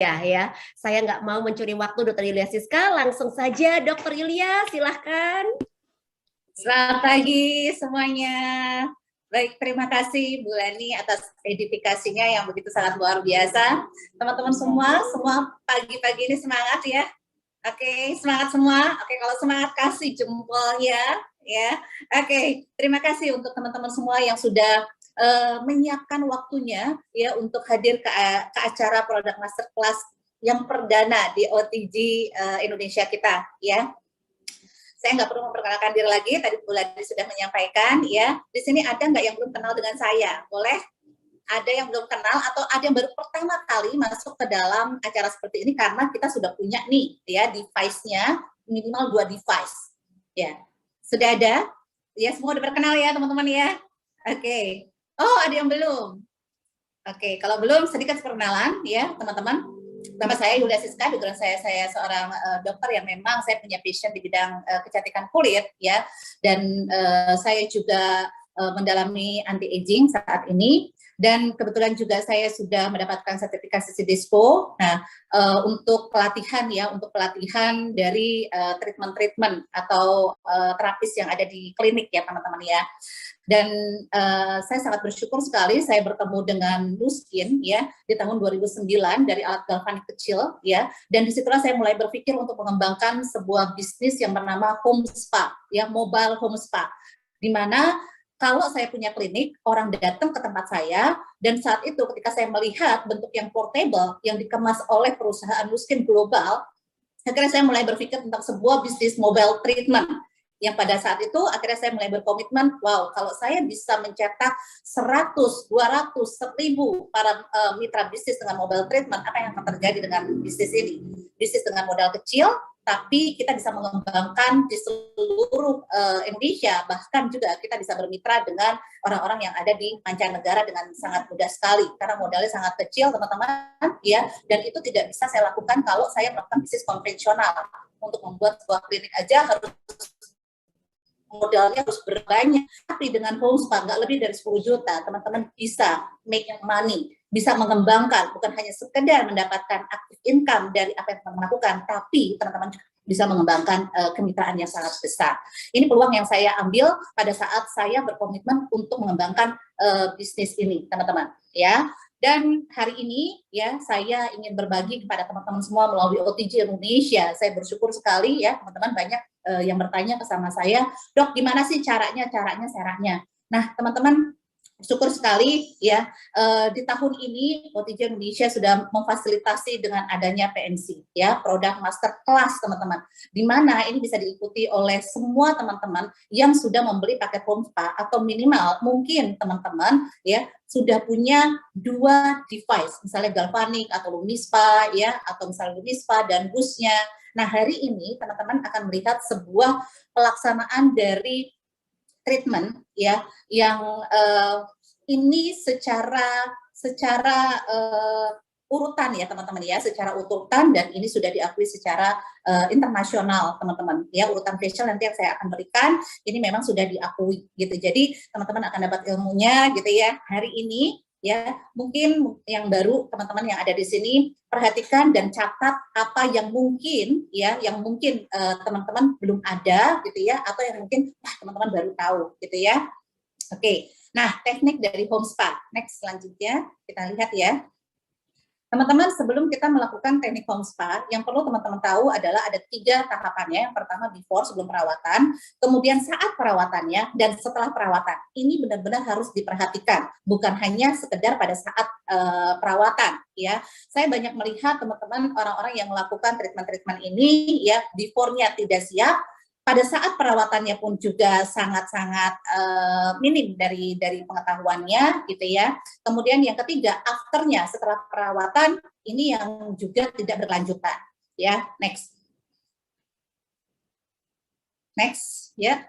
ya. Saya nggak mau mencuri waktu Dokter Yulia Siska, langsung saja Dokter Yulia, silahkan. Selamat pagi semuanya. Baik, terima kasih Bu Lani atas edifikasinya yang begitu sangat luar biasa. Teman-teman semua pagi-pagi ini semangat ya. Oke, semangat semua. Oke, kalau semangat kasih jempol ya. Oke, terima kasih untuk teman-teman semua yang sudah menyiapkan waktunya ya untuk hadir ke acara Product Masterclass yang perdana di OTG Indonesia kita ya. Saya nggak perlu memperkenalkan diri lagi, tadi Bu Ladi sudah menyampaikan ya. Di sini ada nggak yang belum kenal dengan saya? Boleh? Ada yang belum kenal atau ada yang baru pertama kali masuk ke dalam acara seperti ini karena kita sudah punya nih ya device-nya minimal 2 device. Ya. Sudah ada? Ya, semua udah berkenal ya, teman-teman ya. Oke. Oh, ada yang belum. Oke, kalau belum sedikit perkenalan ya, teman-teman. Nama saya Yulia Siska, background saya seorang dokter yang memang saya punya passion di bidang kecantikan kulit ya, dan saya juga mendalami anti aging saat ini, dan kebetulan juga saya sudah mendapatkan sertifikasi CIDISCO. Nah, untuk pelatihan ya, untuk pelatihan dari treatment atau terapis yang ada di klinik ya teman-teman ya. Dan saya sangat bersyukur sekali saya bertemu dengan Nuskin ya di tahun 2009 dari alat galvanik kecil ya, dan disitulah saya mulai berpikir untuk mengembangkan sebuah bisnis yang bernama home spa ya, mobile home spa, di mana kalau saya punya klinik, orang datang ke tempat saya, dan saat itu ketika saya melihat bentuk yang portable yang dikemas oleh perusahaan Nuskin Global, akhirnya saya mulai berpikir tentang sebuah bisnis mobile treatment yang pada saat itu akhirnya saya mulai berkomitmen, wow, kalau saya bisa mencetak 100, 200, 1000 para mitra bisnis dengan mobile treatment, apa yang akan terjadi dengan bisnis ini? Bisnis dengan modal kecil, tapi kita bisa mengembangkan di seluruh Indonesia, bahkan juga kita bisa bermitra dengan orang-orang yang ada di mancanegara dengan sangat mudah sekali, karena modalnya sangat kecil teman-teman ya, dan itu tidak bisa saya lakukan kalau saya melakukan bisnis konvensional. Untuk membuat sebuah klinik aja harus modalnya harus berbanyak, tapi dengan home spa nggak lebih dari 10 juta, teman-teman bisa make money, bisa mengembangkan, bukan hanya sekedar mendapatkan active income dari apa yang teman-teman lakukan, tapi teman-teman bisa mengembangkan kemitraan yang sangat besar. Ini peluang yang saya ambil pada saat saya berkomitmen untuk mengembangkan bisnis ini, teman-teman. Ya. Dan hari ini ya saya ingin berbagi kepada teman-teman semua melalui OTG Indonesia. Saya bersyukur sekali ya teman-teman banyak yang bertanya bersama saya, Dok, gimana sih caranya? Nah, teman-teman, syukur sekali ya di tahun ini OTG Indonesia sudah memfasilitasi dengan adanya PMC ya, Product Masterclass teman-teman, di mana ini bisa diikuti oleh semua teman-teman yang sudah membeli paket home spa, atau minimal mungkin teman-teman ya sudah punya 2 device, misalnya galvanik atau lumispa ya, atau misalnya lumispa dan busnya. Nah, hari ini teman-teman akan melihat sebuah pelaksanaan dari treatment ya, yang ini secara urutan ya teman-teman ya, secara urutan, dan ini sudah diakui secara internasional teman-teman ya. Urutan facial nanti yang saya akan berikan ini memang sudah diakui gitu, jadi teman-teman akan dapat ilmunya gitu ya hari ini ya. Mungkin yang baru teman-teman yang ada di sini perhatikan dan catat apa yang mungkin ya, yang mungkin teman-teman belum ada gitu ya, atau yang mungkin teman-teman baru tahu gitu ya. Oke, nah teknik dari home spa. Next, selanjutnya kita lihat ya. Teman-teman, sebelum kita melakukan teknik home spa, yang perlu teman-teman tahu adalah ada 3 tahapannya. Yang pertama before, sebelum perawatan, kemudian saat perawatannya, dan setelah perawatan. Ini benar-benar harus diperhatikan, bukan hanya sekedar pada saat perawatan ya. Saya banyak melihat teman-teman orang-orang yang melakukan treatment ini ya, before-nya tidak siap, pada saat perawatannya pun juga sangat-sangat minim dari pengetahuannya gitu ya. Kemudian yang ketiga, afternya setelah perawatan ini yang juga tidak berkelanjutan ya. Next ya.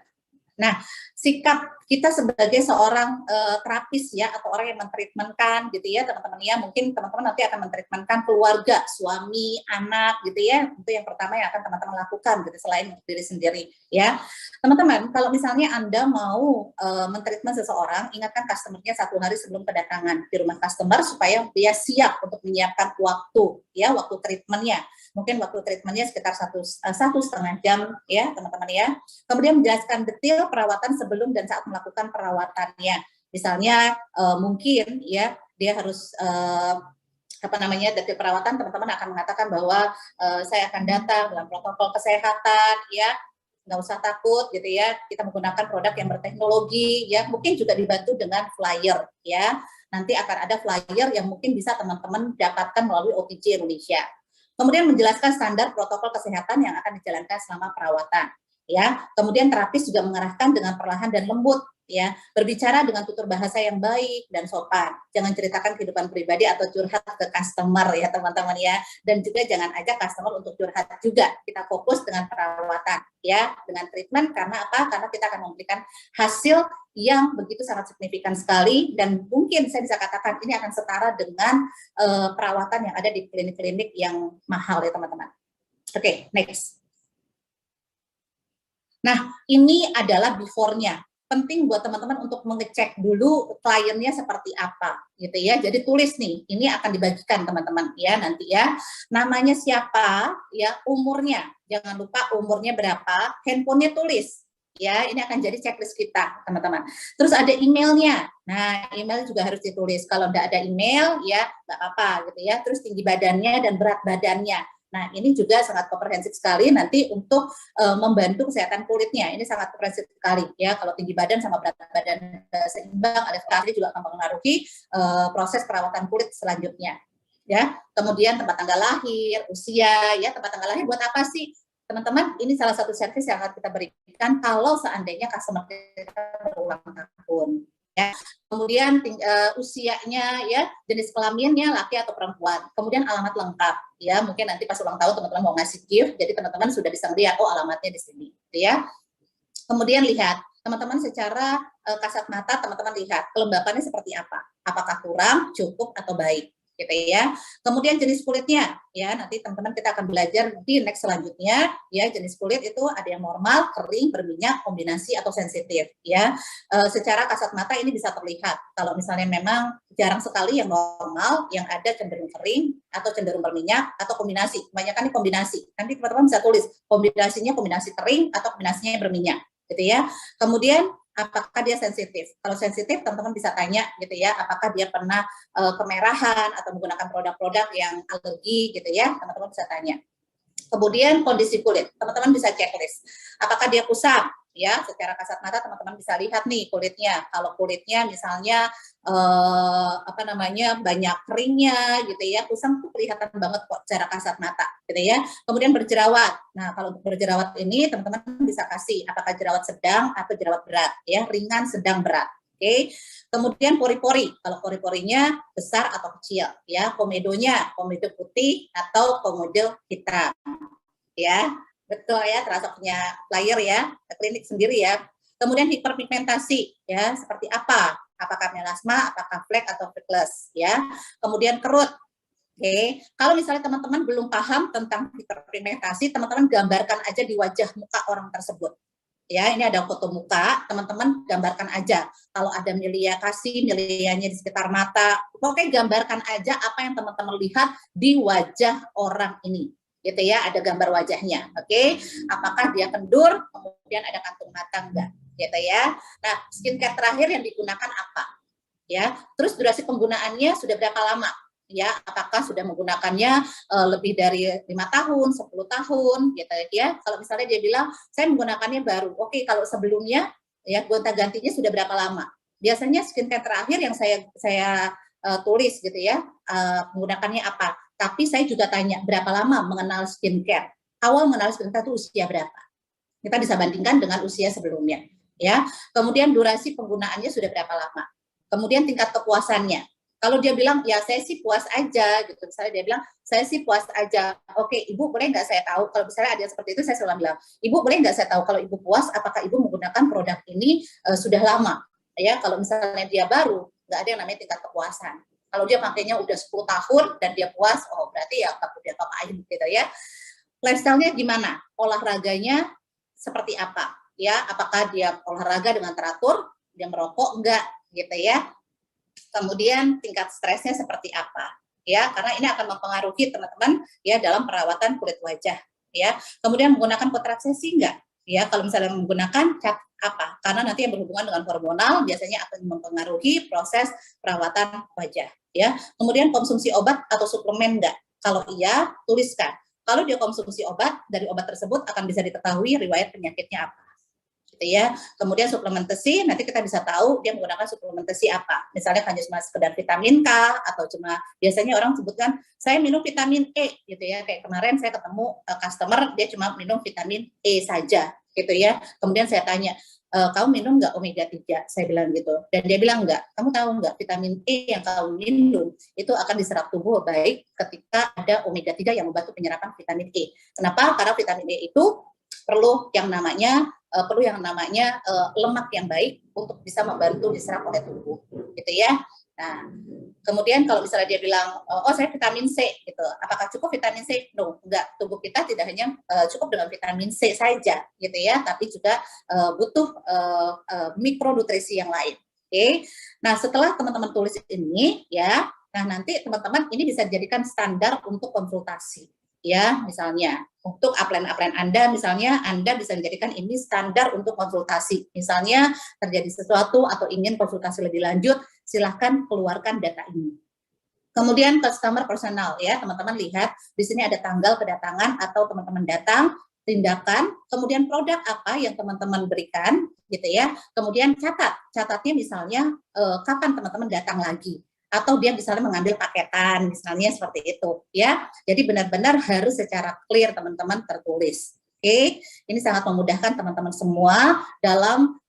Nah, sikap kita sebagai seorang terapis ya, atau orang yang mentreatmentkan gitu ya teman-teman ya, mungkin teman-teman nanti akan mentreatmentkan keluarga, suami, anak gitu ya, itu yang pertama yang akan teman-teman lakukan gitu selain diri sendiri ya. Teman-teman, kalau misalnya Anda mau mentreatment seseorang, ingatkan customer-nya 1 hari sebelum kedatangan di rumah customer supaya dia siap untuk menyiapkan waktu ya, waktu treatmentnya. Mungkin waktu treatmentnya sekitar 1,5 jam ya teman-teman ya. Kemudian menjelaskan detail perawatan sebelum dan saat melakukan perawatannya. Misalnya mungkin ya dia harus detail perawatan, teman-teman akan mengatakan bahwa saya akan datang dalam protokol kesehatan ya, nggak usah takut gitu ya, kita menggunakan produk yang berteknologi ya, mungkin juga dibantu dengan flyer ya, nanti akan ada flyer yang mungkin bisa teman-teman dapatkan melalui OTC Indonesia. Kemudian menjelaskan standar protokol kesehatan yang akan dijalankan selama perawatan ya. Kemudian terapis juga mengarahkan dengan perlahan dan lembut ya, berbicara dengan tutur bahasa yang baik dan sopan. Jangan ceritakan kehidupan pribadi atau curhat ke customer ya teman-teman ya. Dan juga jangan ajak customer untuk curhat juga. Kita fokus dengan perawatan ya, dengan treatment. Karena apa? Karena kita akan memberikan hasil yang begitu sangat signifikan sekali, dan mungkin saya bisa katakan ini akan setara dengan perawatan yang ada di klinik-klinik yang mahal ya teman-teman. Oke, next. Nah, ini adalah before-nya. Penting buat teman-teman untuk mengecek dulu kliennya seperti apa gitu ya. Jadi tulis nih, ini akan dibagikan teman-teman ya nanti ya. Namanya siapa ya, umurnya. Jangan lupa umurnya berapa, handphonenya tulis. Ya, ini akan jadi checklist kita, teman-teman. Terus ada emailnya. Nah, email juga harus ditulis. Kalau tidak ada email, ya nggak apa-apa gitu ya. Terus tinggi badannya dan berat badannya. Nah, ini juga sangat komprehensif sekali nanti untuk membantu kesehatan kulitnya. Ini sangat komprehensif sekali ya. Kalau tinggi badan sama berat badan seimbang, ada sekali juga akan mempengaruhi proses perawatan kulit selanjutnya. Ya, kemudian tempat tanggal lahir, usia, ya tempat tanggal lahir buat apa sih? Teman-teman, ini salah satu servis yang akan kita berikan kalau seandainya customer kita berulang tahun. Ya. Kemudian usianya, ya jenis kelaminnya laki atau perempuan. Kemudian alamat lengkap, ya mungkin nanti pas ulang tahun teman-teman mau ngasih gift, jadi teman-teman sudah bisa melihat oh alamatnya di sini, ya. Kemudian lihat teman-teman secara kasat mata, teman-teman lihat kelembapannya seperti apa, apakah kurang, cukup atau baik. Gitu ya. Kemudian jenis kulitnya, ya nanti teman-teman kita akan belajar di next selanjutnya, ya jenis kulit itu ada yang normal, kering, berminyak, kombinasi atau sensitif, ya. Secara kasat mata ini bisa terlihat. Kalau misalnya memang jarang sekali yang normal, yang ada cenderung kering atau cenderung berminyak atau kombinasi. Kebanyakan ini kombinasi. Nanti teman-teman bisa tulis kombinasinya kombinasi kering atau kombinasinya berminyak, gitu ya. Kemudian apakah dia sensitif? Kalau sensitif, teman-teman bisa tanya gitu ya, apakah dia pernah kemerahan atau menggunakan produk-produk yang alergi gitu ya, teman-teman bisa tanya. Kemudian kondisi kulit, teman-teman bisa checklist. Apakah dia kusam? Ya, secara kasat mata teman-teman bisa lihat nih kulitnya. Kalau kulitnya misalnya banyak keringnya gitu ya, kusam tuh kelihatan banget kok secara kasat mata gitu ya. Kemudian berjerawat. Nah, kalau untuk berjerawat ini teman-teman bisa kasih apakah jerawat sedang atau jerawat berat ya, ringan, sedang, berat. Oke. Kemudian pori-pori. Kalau pori-porinya besar atau kecil ya, komedonya, komedo putih atau komedo hitam. Ya, betul ya, terasa punya flyer ya, klinik sendiri ya. Kemudian hiperpigmentasi ya, seperti apa? Apakah melasma, apakah flek atau freckles ya. Kemudian kerut. Oke, kalau misalnya teman-teman belum paham tentang hiperpigmentasi, teman-teman gambarkan aja di wajah muka orang tersebut. Ya, ini ada foto muka, teman-teman gambarkan aja. Kalau ada milia, kasih milianya di sekitar mata. Pokoknya gambarkan aja apa yang teman-teman lihat di wajah orang ini. Gitu ya, ada gambar wajahnya, oke? Apakah dia kendur, kemudian ada kantung mata enggak, gitu ya. Nah, skincare terakhir yang digunakan apa? Ya, terus durasi penggunaannya sudah berapa lama? Ya, apakah sudah menggunakannya lebih dari 5 tahun, 10 tahun, gitu ya. Kalau misalnya dia bilang, saya menggunakannya baru, oke, kalau sebelumnya, ya gonta-gantinya sudah berapa lama? Biasanya skincare terakhir yang saya tulis gitu ya, menggunakannya apa? Tapi saya juga tanya, berapa lama mengenal skincare? Awal mengenal skincare itu usia berapa? Kita bisa bandingkan dengan usia sebelumnya. Ya. Kemudian durasi penggunaannya sudah berapa lama? Kemudian tingkat kepuasannya. Kalau dia bilang, ya saya sih puas aja, gitu. Misalnya dia bilang, saya sih puas aja. Oke, Ibu boleh nggak saya tahu, kalau misalnya ada yang seperti itu, saya selalu bilang, Ibu boleh nggak saya tahu, kalau Ibu puas, apakah Ibu menggunakan produk ini sudah lama? Ya, kalau misalnya dia baru, nggak ada yang namanya tingkat kepuasan. Kalau dia pakainya udah 10 tahun dan dia puas, oh berarti ya dia pakai gitu ya. Lifestyle-nya gimana? Olahraganya seperti apa? Ya, apakah dia olahraga dengan teratur, dia merokok enggak gitu ya. Kemudian tingkat stresnya seperti apa? Ya, karena ini akan mempengaruhi teman-teman ya dalam perawatan kulit wajah ya. Kemudian menggunakan kontrasepsi enggak? Ya, kalau misalnya menggunakan cat apa? Karena nanti yang berhubungan dengan hormonal biasanya akan mempengaruhi proses perawatan wajah ya. Kemudian konsumsi obat atau suplemen enggak? Kalau iya, tuliskan. Kalau dia konsumsi obat, dari obat tersebut akan bisa diketahui riwayat penyakitnya apa. Gitu ya. Kemudian suplementasi, nanti kita bisa tahu dia menggunakan suplementasi apa. Misalnya hanya cuma sekedar vitamin K, atau cuma, biasanya orang sebutkan, saya minum vitamin E, gitu ya. Kayak kemarin saya ketemu customer, dia cuma minum vitamin E saja, gitu ya. Kemudian saya tanya, kamu minum nggak omega 3? Saya bilang gitu. Dan dia bilang nggak. Kamu tahu nggak, vitamin E yang kamu minum, itu akan diserap tubuh baik ketika ada omega 3 yang membantu penyerapan vitamin E. Kenapa? Karena vitamin E itu perlu yang namanya lemak yang baik untuk bisa membantu diserap oleh tubuh, gitu ya. Nah, kemudian kalau misalnya dia bilang, oh saya vitamin C, gitu, apakah cukup vitamin C? No, enggak. Tubuh kita tidak hanya cukup dengan vitamin C saja, gitu ya, tapi juga butuh mikronutrisi yang lain. Oke. Nah, setelah teman-teman tulis ini, ya, nah nanti teman-teman ini bisa dijadikan standar untuk konsultasi. Ya, misalnya untuk upline Anda, misalnya Anda bisa menjadikan ini standar untuk konsultasi. Misalnya terjadi sesuatu atau ingin konsultasi lebih lanjut, silahkan keluarkan data ini. Kemudian customer personal, ya teman-teman lihat di sini ada tanggal kedatangan atau teman-teman datang, tindakan, kemudian produk apa yang teman-teman berikan, gitu ya. Kemudian catatnya misalnya kapan teman-teman datang lagi, atau dia misalnya mengambil paketan, misalnya seperti itu, ya. Jadi benar-benar harus secara clear teman-teman tertulis. Oke, ini sangat memudahkan teman-teman semua dalam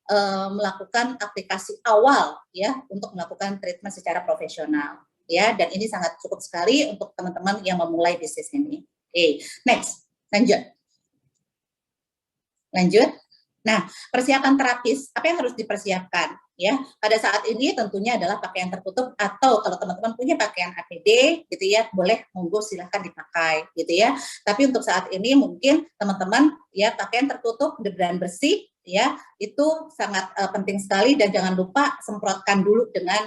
melakukan aplikasi awal, ya, untuk melakukan treatment secara profesional, ya. Dan ini sangat cukup sekali untuk teman-teman yang memulai bisnis ini. Oke, next, lanjut. Nah, persiapan terapis, apa yang harus dipersiapkan? Ya, pada saat ini tentunya adalah pakaian tertutup, atau kalau teman-teman punya pakaian APD, gitu ya, boleh monggo silahkan dipakai, gitu ya. Tapi untuk saat ini mungkin teman-teman ya pakaian tertutup dan bersih, ya itu sangat penting sekali, dan jangan lupa semprotkan dulu dengan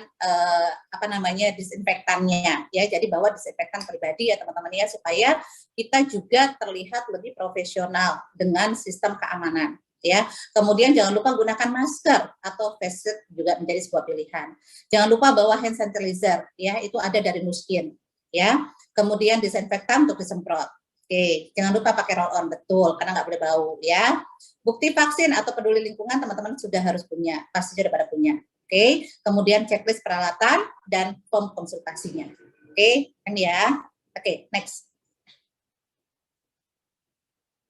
disinfektannya, ya. Jadi bawa disinfektan pribadi ya teman-teman ya, supaya kita juga terlihat lebih profesional dengan sistem keamanan. Ya, kemudian jangan lupa gunakan masker atau face shield juga menjadi sebuah pilihan. Jangan lupa bawa hand sanitizer, ya itu ada dari Nuskin, ya. Kemudian disinfektan untuk disemprot. Oke, jangan lupa pakai roll on, betul, karena nggak boleh bau, ya. Bukti vaksin atau peduli lingkungan teman-teman sudah harus punya, pasti sudah pada punya. Oke, kemudian checklist peralatan dan form konsultasinya. Oke, kan ya. Oke, next.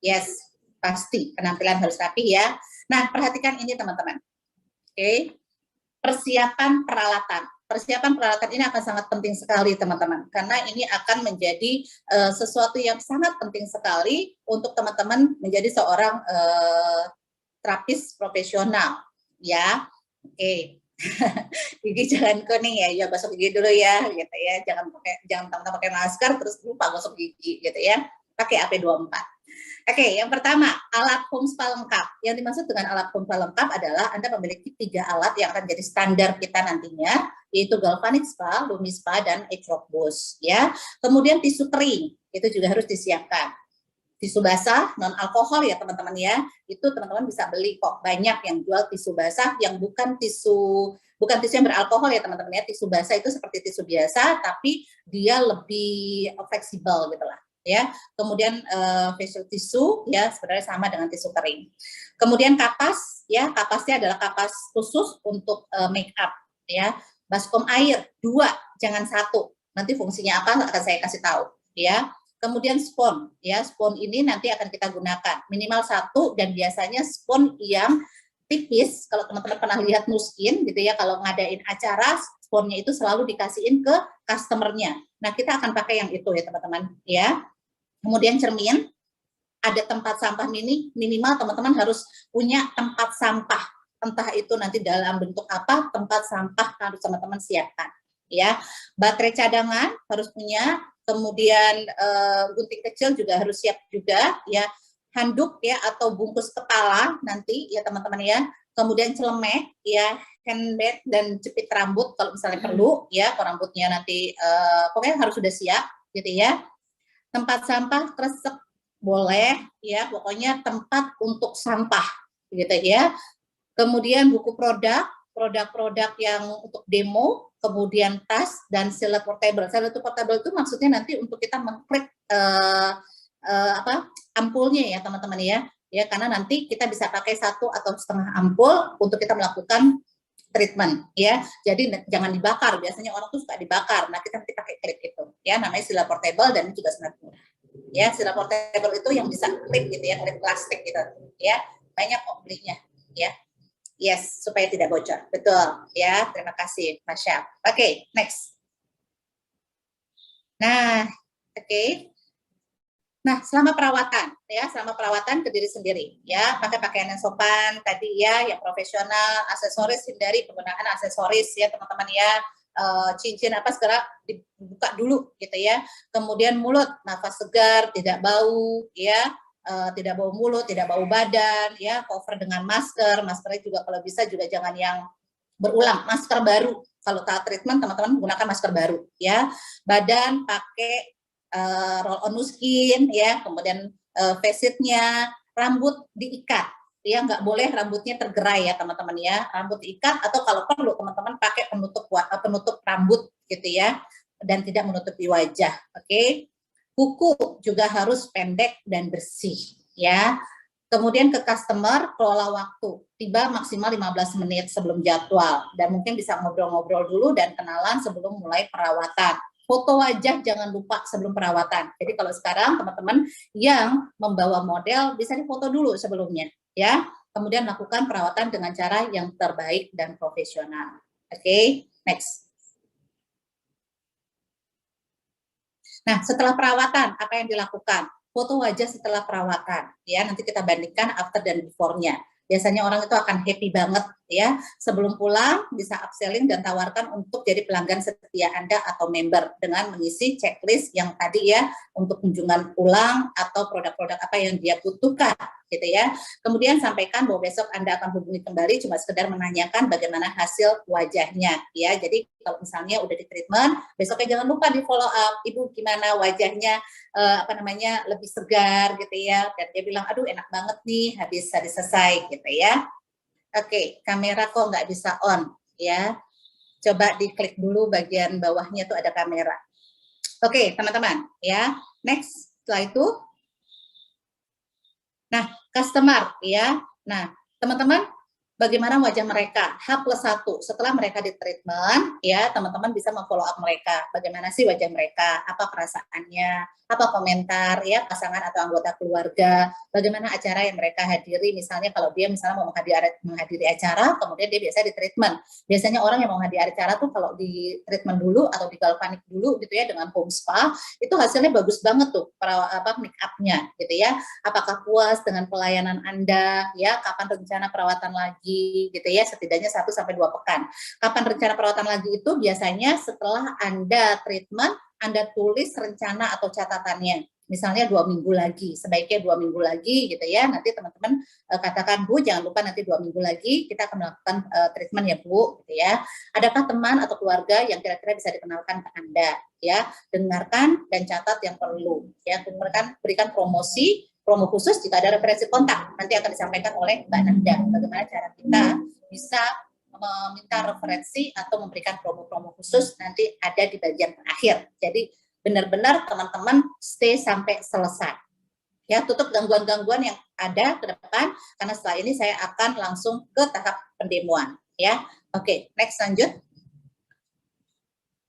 Yes, pasti penampilan harus rapi ya. Nah, perhatikan ini teman-teman. Oke, persiapan peralatan. Persiapan peralatan ini akan sangat penting sekali teman-teman, karena ini akan menjadi sesuatu yang sangat penting sekali untuk teman-teman menjadi seorang terapis profesional, ya. Oke. Gigi jangan kuning ya gosok gigi dulu ya, gitu ya. Jangan teman-teman pakai masker terus lupa gosok gigi, gitu ya. Pakai AP24. Oke, yang pertama, alat home spa lengkap. Yang dimaksud dengan alat home spa lengkap adalah Anda memiliki 3 alat yang akan jadi standar kita nantinya, yaitu galvanic spa, lumi spa, dan X-Rock Boost, ya. Kemudian tisu kering, itu juga harus disiapkan. Tisu basah, non alkohol ya teman-teman ya, itu teman-teman bisa beli kok, banyak yang jual tisu basah yang bukan tisu yang beralkohol ya teman-teman ya. Tisu basah itu seperti tisu biasa, tapi dia lebih fleksibel gitu lah. Ya, kemudian facial tissue ya sebenarnya sama dengan tisu kering. Kemudian kapas ya, kapasnya adalah kapas khusus untuk make up ya. Baskom air 2, jangan 1. Nanti fungsinya apa akan saya kasih tahu ya. Kemudian spons ya, spons ini nanti akan kita gunakan minimal 1, dan biasanya spons yang tipis. Kalau teman-teman pernah lihat Nuskin gitu ya, kalau ngadain acara dashboardnya itu selalu dikasihin ke customernya. Nah, kita akan pakai yang itu ya teman-teman ya. Kemudian cermin, ada tempat sampah minimal teman-teman harus punya tempat sampah. Entah itu nanti dalam bentuk apa, tempat sampah harus teman-teman siapkan. Ya, baterai cadangan harus punya, kemudian gunting kecil juga harus siap juga, ya, handuk ya atau bungkus kepala nanti ya teman-teman ya, kemudian celemek ya, handbag dan jepit rambut kalau misalnya perlu ya, rambutnya nanti pokoknya harus sudah siap gitu ya. Tempat sampah kresek boleh ya, pokoknya tempat untuk sampah gitu ya. Kemudian buku produk yang untuk demo, kemudian tas dan sealer portable. Sealer portable itu maksudnya nanti untuk kita mengklik ampulnya ya teman-teman ya, karena nanti kita bisa pakai 1 atau setengah ampul untuk kita melakukan treatment ya. Jadi jangan dibakar, biasanya orang tuh suka dibakar. Nah, kita nanti pakai klip itu ya, namanya sealer portable dan juga sangat murah. Ya, sealer portable itu yang bisa klip gitu ya, klip plastik gitu ya. Banyak kok belinya ya. Yes, supaya tidak bocor. Betul ya. Terima kasih Mas Syaf. Oke, next. Nah, oke. Nah, selama perawatan ke diri sendiri ya, pakai pakaian yang sopan tadi ya, yang profesional, aksesoris, hindari penggunaan aksesoris ya teman-teman ya, cincin apa segala dibuka dulu gitu ya. Kemudian mulut, nafas segar, tidak bau ya, tidak bau mulut, tidak bau badan ya, cover dengan masker, maskernya juga kalau bisa juga jangan yang berulang, masker baru. Kalau saat treatment teman-teman menggunakan masker baru ya. Badan pakai roll on skin ya, kemudian face sheet-nya, rambut diikat ya, nggak boleh rambutnya tergerai ya teman-teman ya, rambut diikat atau kalau perlu teman-teman pakai penutup rambut gitu ya, dan tidak menutupi wajah. Oke. Kuku juga harus pendek dan bersih ya. Kemudian ke customer, kelola waktu, tiba maksimal 15 menit sebelum jadwal, dan mungkin bisa ngobrol-ngobrol dulu dan kenalan sebelum mulai perawatan. Foto wajah jangan lupa sebelum perawatan. Jadi kalau sekarang teman-teman yang membawa model bisa difoto dulu sebelumnya ya. Kemudian lakukan perawatan dengan cara yang terbaik dan profesional. Oke, next. Nah, setelah perawatan apa yang dilakukan? Foto wajah setelah perawatan ya, nanti kita bandingkan after dan before-nya. Biasanya orang itu akan happy banget ya. Sebelum pulang bisa upselling dan tawarkan untuk jadi pelanggan setia Anda atau member dengan mengisi checklist yang tadi ya, untuk kunjungan pulang atau produk-produk apa yang dia butuhkan gitu ya. Kemudian sampaikan bahwa besok Anda akan hubungi kembali cuma sekedar menanyakan bagaimana hasil wajahnya ya. Jadi kalau misalnya udah di treatment, besoknya jangan lupa di follow up, Ibu gimana wajahnya, lebih segar gitu ya, dan dia bilang aduh enak banget nih habis selesai gitu ya. Oke, kamera kok nggak bisa on ya, coba diklik dulu bagian bawahnya tuh ada kamera. Oke teman-teman ya, next. Setelah itu, nah customer ya, nah teman-teman bagaimana wajah mereka H+1 setelah mereka di treatment ya, teman-teman bisa memfollow up mereka, bagaimana sih wajah mereka, apa perasaannya, apa komentar ya pasangan atau anggota keluarga, bagaimana acara yang mereka hadiri, misalnya kalau dia misalnya mau menghadiri acara, kemudian dia biasa di treatment. Biasanya orang yang mau menghadiri acara tuh kalau di treatment dulu atau di galvanik dulu gitu ya dengan home spa, itu hasilnya bagus banget tuh make up-nya gitu ya. Apakah puas dengan pelayanan Anda ya, kapan rencana perawatan lagi gitu ya, setidaknya 1 sampai 2 pekan. Kapan rencana perawatan lagi itu biasanya setelah Anda treatment, Anda tulis rencana atau catatannya. Misalnya 2 minggu lagi, sebaiknya 2 minggu lagi gitu ya. Nanti teman-teman katakan, Bu, jangan lupa nanti 2 minggu lagi kita akan melakukan treatment ya Bu, gitu ya. Adakah teman atau keluarga yang kira-kira bisa dikenalkan ke Anda ya? Dengarkan dan catat yang perlu ya. Berikan promo khusus jika ada referensi kontak, nanti akan disampaikan oleh Mbak Nanda bagaimana cara kita bisa meminta referensi atau memberikan promo-promo khusus, nanti ada di bagian terakhir. Jadi benar-benar teman-teman stay sampai selesai ya, tutup gangguan-gangguan yang ada ke depan, karena setelah ini saya akan langsung ke tahap pendemoan ya. Oke, next, lanjut.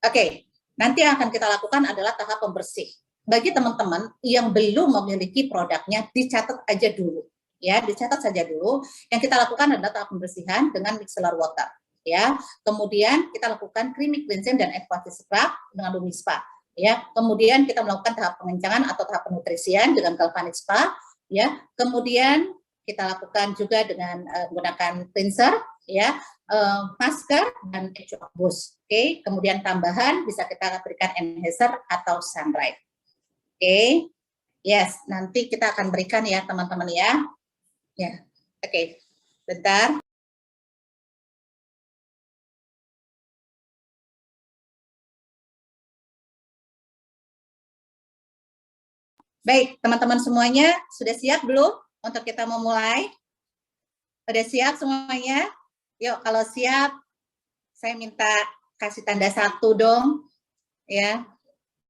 Oke, nanti yang akan kita lakukan adalah tahap pembersih. Bagi teman-teman yang belum memiliki produknya, dicatat aja dulu ya, dicatat saja dulu. Yang kita lakukan adalah tahap pembersihan dengan micellar water ya. Kemudian kita lakukan creamy cleansing dan aquatic scrub dengan Lumispa, ya. Kemudian kita melakukan tahap pengencangan atau tahap penutrisian dengan galvanic spa, ya. Kemudian kita lakukan juga dengan menggunakan cleanser, ya, masker dan extra boost. Oke. Kemudian tambahan bisa kita berikan enhancer atau sunlight. Oke. Yes, nanti kita akan berikan ya teman-teman ya. Ya. Oke. Bentar. Baik, teman-teman semuanya sudah siap belum untuk kita memulai? Sudah siap semuanya? Yuk, kalau siap, saya minta kasih tanda 1 dong, ya.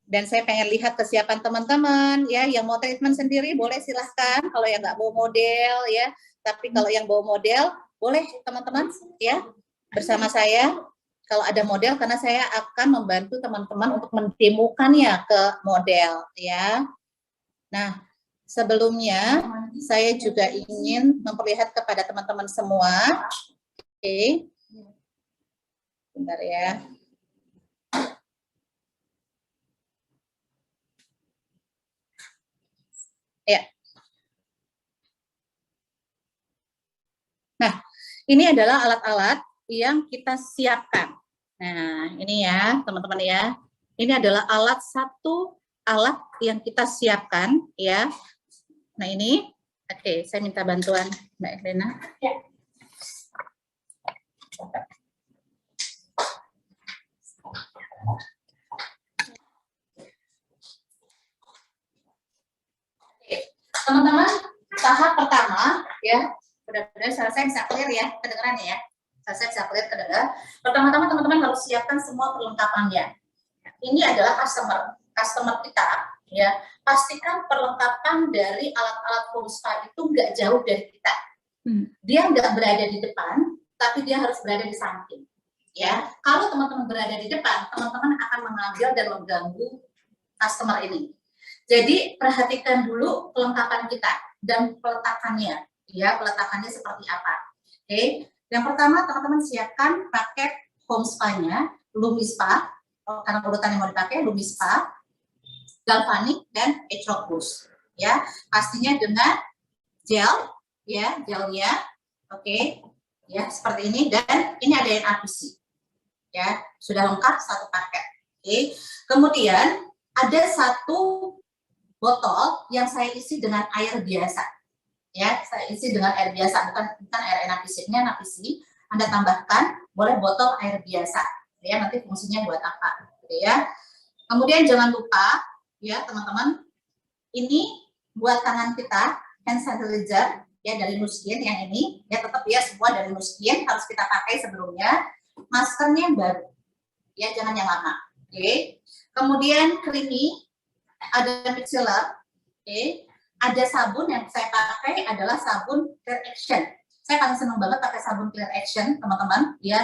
Dan saya pengen lihat kesiapan teman-teman, ya. Yang mau treatment sendiri boleh silahkan. Kalau yang nggak bawa model, ya. Tapi kalau yang bawa model, boleh teman-teman, ya, bersama saya. Kalau ada model, karena saya akan membantu teman-teman untuk mendemokannya ke model, ya. Nah, sebelumnya saya juga ingin memperlihatkan kepada teman-teman semua. Oke. Bentar ya. Ya. Nah, ini adalah alat-alat yang kita siapkan. Nah, ini ya, teman-teman ya. Ini adalah satu alat yang kita siapkan, ya. Nah, ini, oke, saya minta bantuan Mbak Elena. Ya. Teman-teman, tahap pertama, ya, benar-benar saya bisa clear ya, kedengeran ya. Saya bisa clear kedengar. Pertama-tama teman-teman harus siapkan semua perlengkapannya. Ini adalah customer kita, ya. Pastikan perlengkapan dari alat-alat home spa itu nggak jauh dari kita. Dia nggak berada di depan, tapi dia harus berada di samping. Ya, kalau teman-teman berada di depan, teman-teman akan mengambil dan mengganggu customer ini. Jadi perhatikan dulu kelengkapan kita dan peletakannya, ya, peletakannya seperti apa. Oke, yang pertama teman-teman siapkan paket home spa-nya, Lumispa, karena urutan yang mau dipakai Lumispa, galvanic dan H-Rock Boost, ya, pastinya dengan gel, ya, gelnya, oke, ya, seperti ini, dan ini ada yang NPC, ya, sudah lengkap satu paket. Oke, kemudian ada satu botol yang saya isi dengan air biasa, ya, saya isi dengan air biasa, bukan air NaPC-nya, NaPC, Anda tambahkan, boleh botol air biasa, ya, nanti fungsinya buat apa, gitu ya. Kemudian jangan lupa, ya teman-teman, ini buat tangan kita, hand sanitizer, ya, dari Nuskin yang ini, ya, tetap ya semua dari Nuskin harus kita pakai sebelumnya, maskernya yang baru, ya, jangan yang lama, oke. Kemudian creamy, ada mixer, oke. Ada sabun yang saya pakai adalah sabun Clear Action. Saya paling senang banget pakai sabun Clear Action, teman-teman. Ya,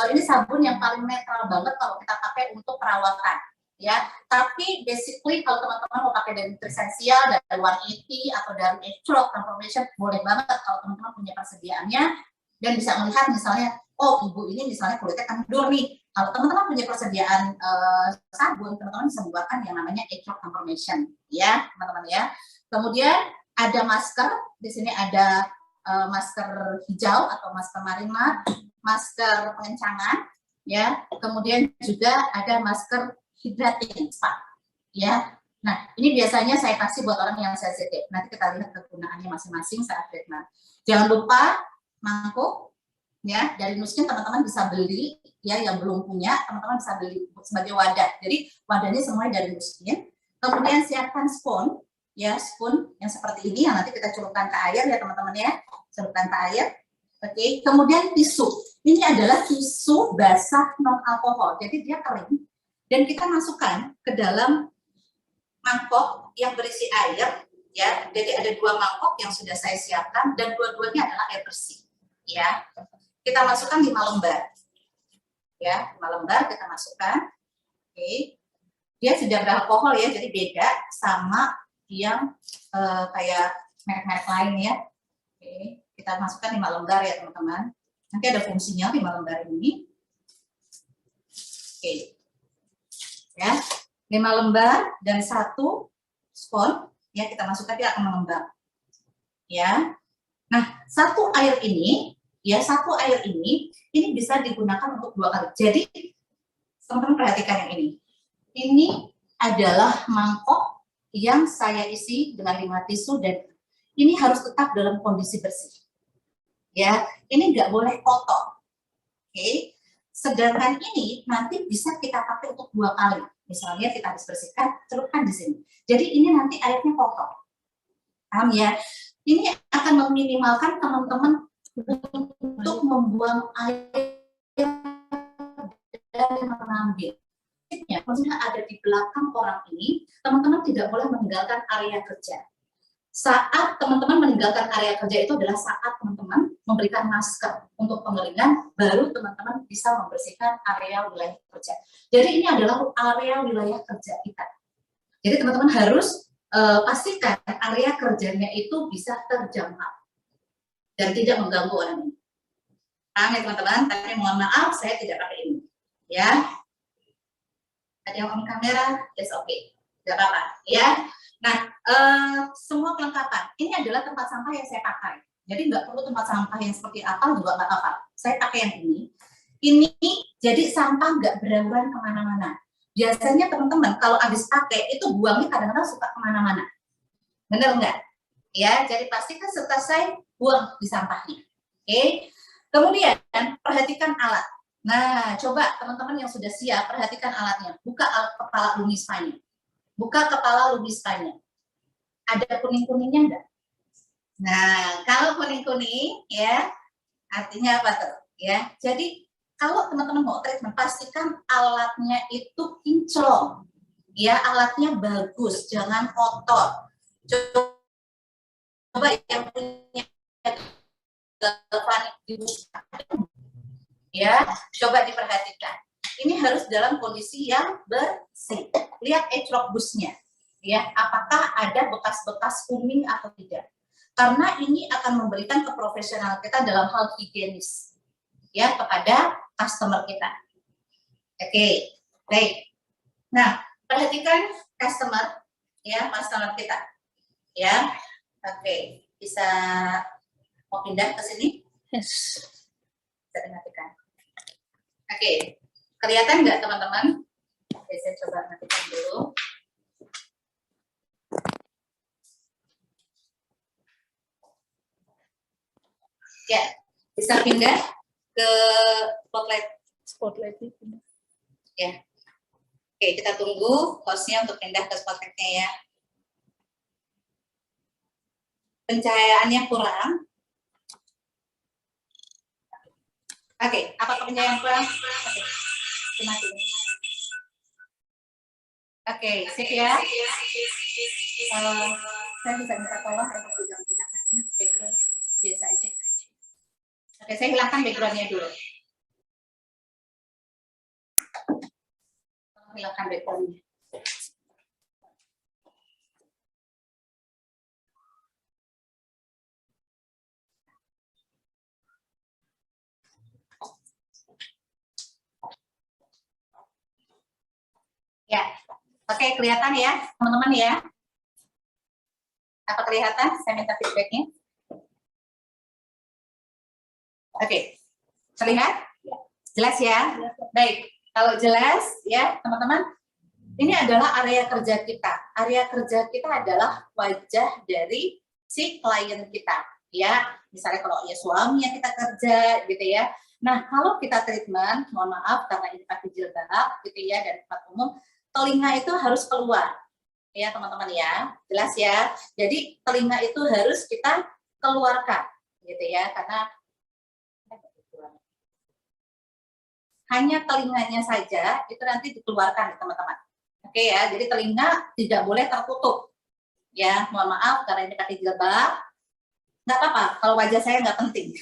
ini sabun yang paling netral banget kalau kita pakai untuk perawatan. Ya, tapi basically kalau teman-teman mau pakai dari Nutrisensial, dari 180 atau dari H-Rock Transformation, boleh banget kalau teman-teman punya persediaannya dan bisa melihat misalnya, oh ibu ini misalnya kulitnya kendur nih. Kalau teman-teman punya persediaan sabun, teman-teman bisa menggunakan yang namanya H-Rock Transformation, ya teman-teman ya. Kemudian ada masker, di sini ada masker hijau atau masker marina, masker pengencangan, ya. Kemudian juga ada masker hydrating spa, ya. Nah, ini biasanya saya kasih buat orang yang sensitif. Nanti kita lihat kegunaannya masing-masing saat treatment. Jangan lupa mangkuk, ya, dari Nuskin teman-teman bisa beli, ya, yang belum punya teman-teman bisa beli sebagai wadah. Jadi wadahnya semuanya dari Nuskin. Kemudian siapkan spoon, ya, spoon yang seperti ini yang nanti kita celupkan ke air, ya teman-teman ya, celupkan ke air. Oke. Kemudian tisu, ini adalah tisu basah non alkohol, jadi dia kering dan kita masukkan ke dalam mangkok yang berisi air, ya. Jadi ada 2 mangkok yang sudah saya siapkan dan dua-duanya adalah air bersih, ya. Kita masukkan 5 lembar, ya, 5 lembar kita masukkan. Oke, dia sudah beralkohol ya, jadi beda sama yang kayak merek-merek lain ya. Oke, kita masukkan 5 lembar ya teman-teman. Nanti ada fungsinya 5 lembar ini. Oke. Ya, 5 lembar dan 1 spons ya kita masukkan, dia akan mengembang. Ya. Nah, 1 air ini ini bisa digunakan untuk 2 kali. Jadi teman-teman perhatikan yang ini. Ini adalah mangkok yang saya isi dengan 5 tisu dan ini harus tetap dalam kondisi bersih. Ya, ini nggak boleh kotor. Oke. Sedangkan ini nanti bisa kita pakai untuk 2 kali. Misalnya kita habis bersihkan, celupkan di sini. Jadi ini nanti airnya kotor. Paham ya? Ini akan meminimalkan teman-teman untuk membuang air dan mengambil. Maksudnya ada di belakang orang ini, teman-teman tidak boleh meninggalkan area kerja. Saat teman-teman meninggalkan area kerja itu adalah saat teman-teman memberikan masker untuk pengeringan, baru teman-teman bisa membersihkan area wilayah kerja. Jadi ini adalah area wilayah kerja kita. Jadi teman-teman harus pastikan area kerjanya itu bisa terjangkau dan tidak mengganggu orang ini. Paham ya teman-teman? Tapi mohon maaf, saya tidak pakai ini. Ya. Ada yang on kamera? Yes, oke. Tidak apa-apa. Ya. Nah, semua kelengkapan. Ini adalah tempat sampah yang saya pakai. Jadi nggak perlu tempat sampah yang seperti apa juga nggak apa-apa. Saya pakai yang ini. Ini jadi sampah nggak berangan kemana-mana. Biasanya teman-teman kalau habis pakai itu buangnya kadang-kadang suka kemana-mana. Benar nggak? Ya, jadi pastikan selesai buang di sampahnya. Oke. Kemudian perhatikan alat. Nah, coba teman-teman yang sudah siap perhatikan alatnya. Buka kepala lumispanya. Buka kepala lumispanya. Ada kuning-kuningnya enggak? Nah, kalau kuning-kuning ya artinya apa tuh? Ya, jadi kalau teman-teman mau treatment pastikan alatnya itu kinclong. Ya, alatnya bagus, jangan kotor. Coba yang punya galvanik dibuka. Ya, coba diperhatikan. Ini harus dalam kondisi yang bersih. Lihat edge-lock busnya. Ya, apakah ada bekas-bekas kuning atau tidak? Karena ini akan memberikan keprofesionalan kita dalam hal higienis ya kepada customer kita. Oke, baik. Nah, perhatikan customer kita. Ya. Oke, bisa mau pindah ke sini? Yes. Bisa dimatikan. Oke, kelihatan nggak teman-teman? Oke, saya coba matikan dulu. Ya, bisa pindah ke spotlight itu. Ya. Oke, kita tunggu hostnya untuk pindah ke spotlightnya ya. Pencahayaannya kurang. Oke, apakah pencahayaan kurang? Oke, oke, sip ya. Saya bisa minta tolong untuk digantikan background biasa aja. Oke, saya hilangkan backgroundnya dulu. Hilangkan backgroundnya. Ya, oke, kelihatan ya teman-teman ya. Apa kelihatan? Saya minta feedbacknya. Oke, terlihat? Jelas ya? Baik, kalau jelas ya teman-teman, ini adalah area kerja kita. Area kerja kita adalah wajah dari si klien kita. Ya, misalnya kalau ya suami yang kita kerja gitu ya. Nah, kalau kita treatment, mohon maaf karena ini pakai jilbab gitu ya dan tempat umum, telinga itu harus keluar. Ya, teman-teman ya. Jelas ya. Jadi telinga itu harus kita keluarkan gitu ya, karena hanya telinganya saja itu nanti dikeluarkan teman-teman. Oke ya, jadi telinga tidak boleh tertutup. Ya, mohon maaf karena ini pakai jilbab. Nggak apa-apa, kalau wajah saya nggak penting.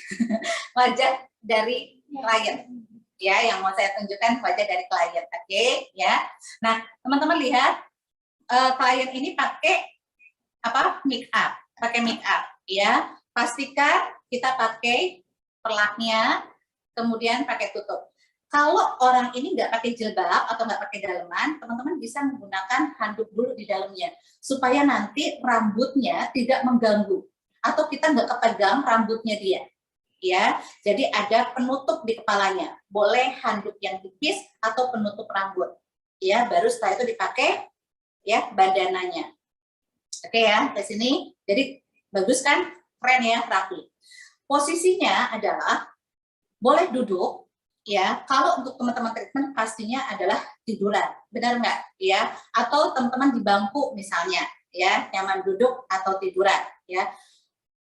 Wajah dari klien. Ya, yang mau saya tunjukkan wajah dari klien. Oke, ya. Nah, teman-teman lihat, klien ini pakai apa? Make up. Ya. Pastikan kita pakai perlaknya kemudian pakai tutup. Kalau orang ini nggak pakai jilbab atau nggak pakai daleman, teman-teman bisa menggunakan handuk dulu di dalamnya, supaya nanti rambutnya tidak mengganggu, atau kita nggak kepegang rambutnya dia. Ya, jadi ada penutup di kepalanya, boleh handuk yang tipis atau penutup rambut. Ya, baru setelah itu dipakai ya bandananya. Oke ya, ke sini. Jadi bagus kan? Keren ya, rapi. Posisinya adalah boleh duduk, ya. Kalau untuk teman-teman treatment pastinya adalah tiduran, benar nggak? Ya, atau teman-teman di bangku misalnya, ya, nyaman duduk atau tiduran, ya.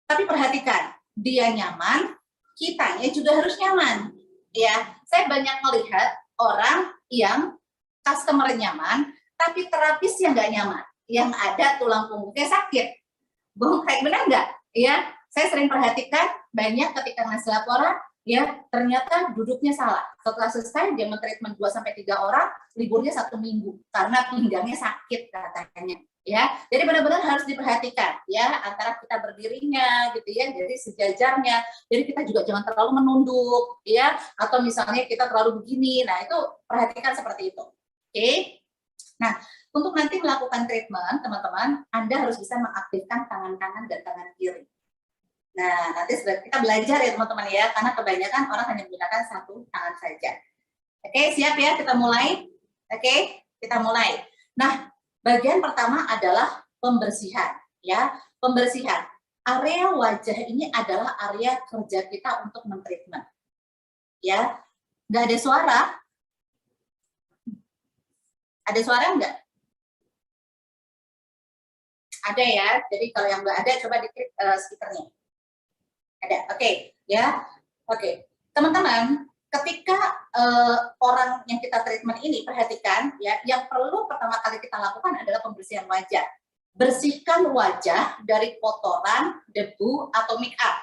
Tapi perhatikan, dia nyaman, kitanya juga harus nyaman, ya. Saya banyak melihat orang yang customer nyaman, tapi terapis yang nggak nyaman, yang ada tulang punggungnya sakit. Kayak benar nggak? Ya, saya sering perhatikan banyak ketika ngasih laporan, ya ternyata duduknya salah. Setelah selesai dia men-treatment 2-3 orang, liburnya 1 minggu karena pinggangnya sakit katanya. Ya, jadi benar-benar harus diperhatikan ya antara kita berdirinya gitu ya, jadi sejajarnya. Jadi kita juga jangan terlalu menunduk ya, atau misalnya kita terlalu begini. Nah, itu perhatikan seperti itu. Oke. Nah, untuk nanti melakukan treatment, teman-teman, Anda harus bisa mengaktifkan tangan kanan dan tangan kiri. Nah, nanti kita belajar ya teman-teman ya, karena kebanyakan orang hanya menggunakan satu tangan saja. Oke, siap ya, kita mulai. Oke, kita mulai. Nah, bagian pertama adalah pembersihan, ya. Pembersihan. Area wajah ini adalah area kerja kita untuk men-treatment. Ya, nggak ada suara. Ada suara nggak? Ada ya. Jadi kalau yang nggak ada, coba diklik speakernya. Ada, oke, ya. Oke, teman-teman. Ketika orang yang kita treatment ini, perhatikan ya, yang perlu pertama kali kita lakukan adalah pembersihan wajah. Bersihkan wajah dari kotoran, debu, atau make up.